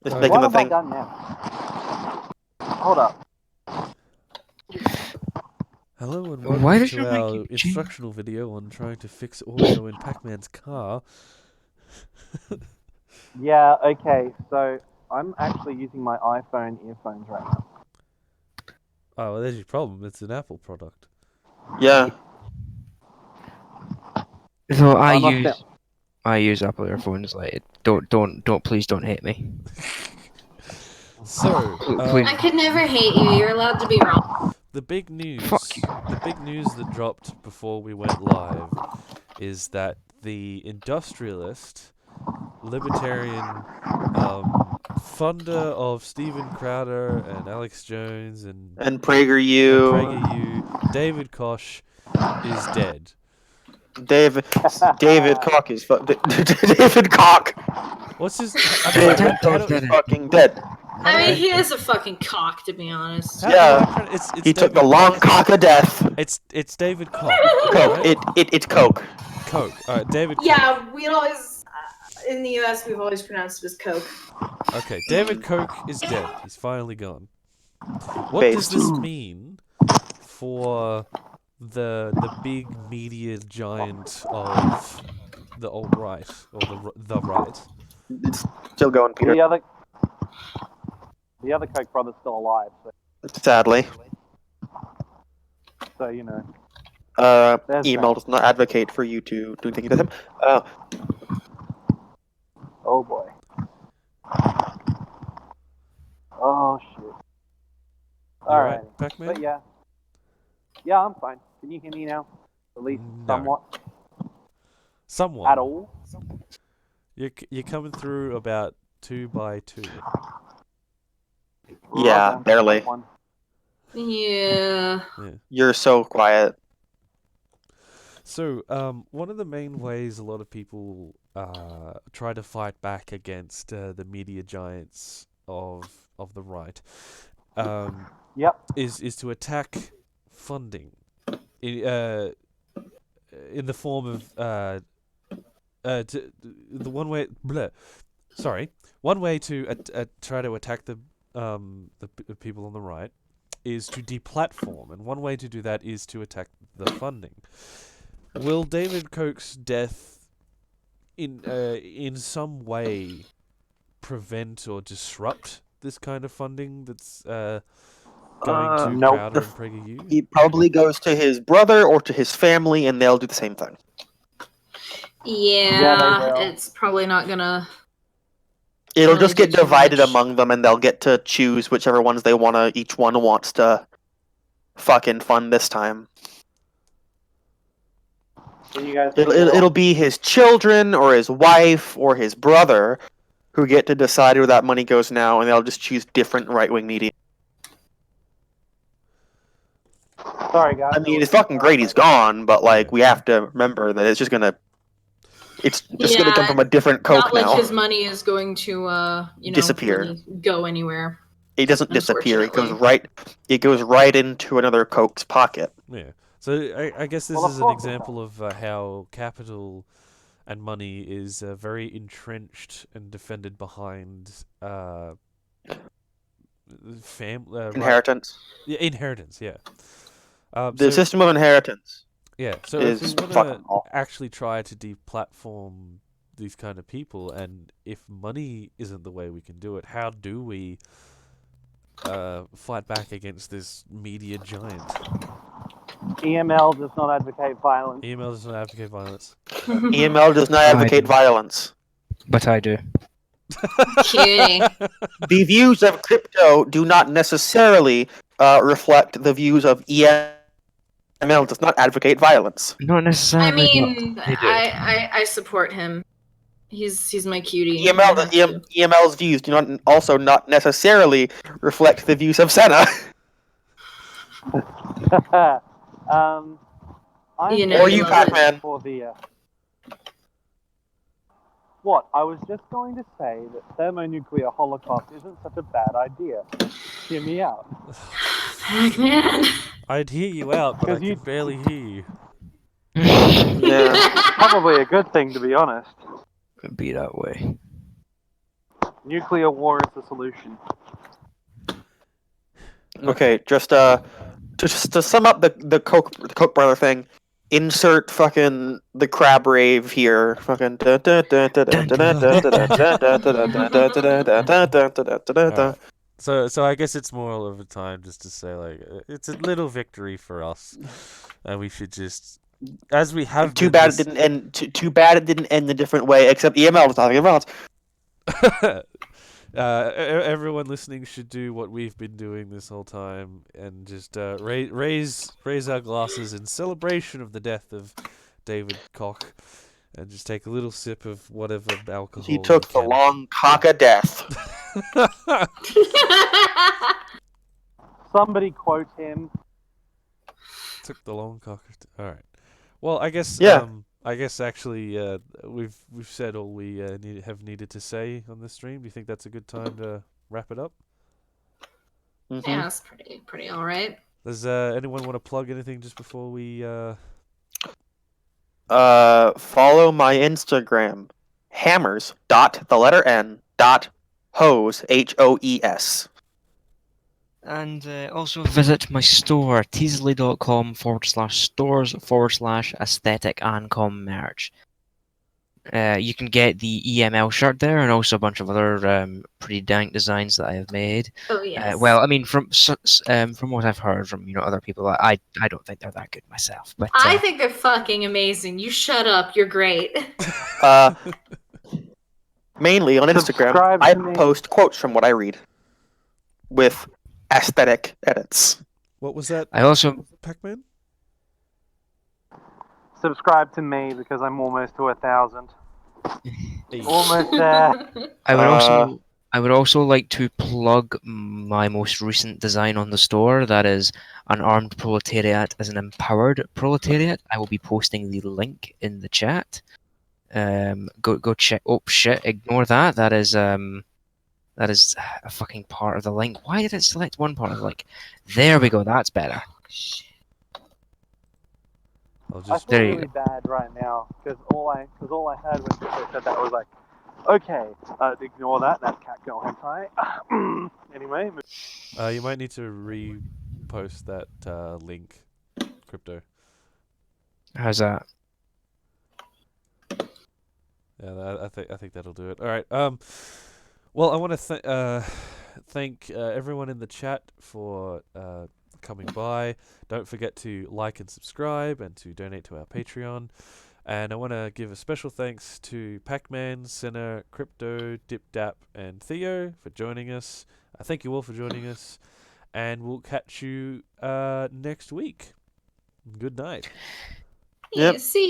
Just What making What the have I thing. done now? Hold up. Hello and Why welcome does to your our mic change? instructional video on trying to fix audio in Pac-Man's car. Yeah, okay, so I'm actually using my iPhone earphones right now. Oh, well, there's your problem. It's an Apple product. Yeah. So I'm not I use Apple earphones. Like, please don't hate me. So, Please. I could never hate you. You're allowed to be wrong. the big news, Fuck you. the big news that dropped before we went live is that the industrialist, libertarian, funder of Steven Crowder and Alex Jones and PragerU. David Koch, is dead. David Koch is David Koch. What's his? David Koch is fucking dead. I mean, he is a fucking cock, to be honest. It's He took David the long Koch. cock of death. It's David Koch. Coke. Right? It's Coke. Coke. All right, David. Yeah, we always in the U.S. we've always pronounced it as Coke. Koch. Okay, David Koch is dead. He's finally gone. What does this mean for the big media giant of the alt-right or the right? It's still going, Peter. The other Koch brother's still alive, Sadly. so you know. There's Email that. does not advocate for you to do anything with him. Oh boy. Oh shit. Alright. Pac-Man? But yeah. Yeah, I'm fine. Can you hear me now? At least No. somewhat. At all? You're coming through about 2 by 2. Yeah, Okay. barely. Yeah. You're so quiet. So, one of the main ways a lot of people try to fight back against the media giants of the right, is to attack funding in the form of the one way. One way to try to attack the people on the right is to deplatform, and one way to do that is to attack the funding. Will David Koch's death in some way prevent or disrupt this kind of funding that's going to No. Crowder and PragerU? He probably goes to his brother or to his family, and they'll do the same thing. Yeah, they will. it's probably not gonna. It'll Really just get do too divided much. among them, and they'll get to choose whichever ones they wanna. Each one wants to fucking fund this time. So you guys It'll be his children or his wife or his brother who get to decide where that money goes now, and they'll just choose different right-wing media. Sorry guys. I mean, it's fucking great he's gone, but like we have to remember that it's just gonna gonna come from a different Coke Not like now. his money is going to, Disappear. really go anywhere. It doesn't disappear. It goes Unfortunately. It goes right into another Coke's pocket. Yeah. So I guess this Well, of is an course it example of how capital and money is very entrenched and defended behind Inheritance. Yeah, inheritance. Yeah. The system of inheritance Yeah. So if we is want fucking to awful. actually try to deplatform these kind of people, and if money isn't the way we can do it, how do we fight back against this media giant? EML does not advocate violence. Email does not advocate violence. EML does not advocate violence. But I do. Cutie. The views of crypto do not necessarily reflect the views of EML. Does not advocate violence. Not necessarily. I mean, but they do. I support him. He's my cutie. I have to. EML's views do not necessarily reflect the views of Senna. I'm You know Or you you, love Pac-Man. for the. What? I was just going to say that thermonuclear holocaust isn't such a bad idea. Hear me out. Pac-Man. I'd hear you out, but I 'Cause you- can barely hear you. Yeah. Probably a good thing, to be honest. Could be that way. Nuclear war is the solution. Okay, just to sum up the Koch brother thing, insert fucking the crab rave here. Fucking. Alright. So I guess it's more of a time just to say like it's a little victory for us, and we should just, as we have. Too bad it didn't end. Too bad it didn't end a different way. Except EML was talking about. Everyone listening should do what we've been doing this whole time, and just raise our glasses in celebration of the death of David Koch, and just take a little sip of whatever alcohol. He took the long cock of death. Somebody quote him. Took the long cock. All right. Well, I guess. Yeah. I guess actually, we've said all we have needed to say on this stream. Do you think that's a good time to wrap it up? Mhm. Yeah, that's pretty all right. Does anyone want to plug anything just before we? Follow my Instagram, hammers dot the letter N dot hose HOES. And also visit my store, teasley.com/stores/aesthetic and com merch. You can get the EML shirt there, and also a bunch of other pretty dank designs that I have made. Oh yes. Well, I mean, from what I've heard from other people, I don't think they're that good myself. But I think they're fucking amazing. You shut up. You're great. Mainly on Instagram, Subscribe I to me. post quotes from what I read with aesthetic edits. What was that? I also Pac-Man? Subscribe to me because I'm almost to 1,000. Hey. Almost there. I would also like to plug my most recent design on the store. That is an armed proletariat as an empowered proletariat. I will be posting the link in the chat. Go check. Oh shit! Ignore that. That is a fucking part of the link. Why did it select one part of the link? There we go. That's better. I'll I just. feel There you really bad right now because all I heard when you said that was like, okay, ignore that. That's catgirl hentai. Anyway. You might need to repost that link, Crypto. How's that? Yeah, I think that'll do it. All right. Well, I want to thank everyone in the chat for coming by. Don't forget to like and subscribe, and to donate to our Patreon. And I want to give a special thanks to Pac-Man, Senna, Crypto, DipDap, and Theo for joining us. Thank you all for joining us, and we'll catch you next week. Good night. Yep. See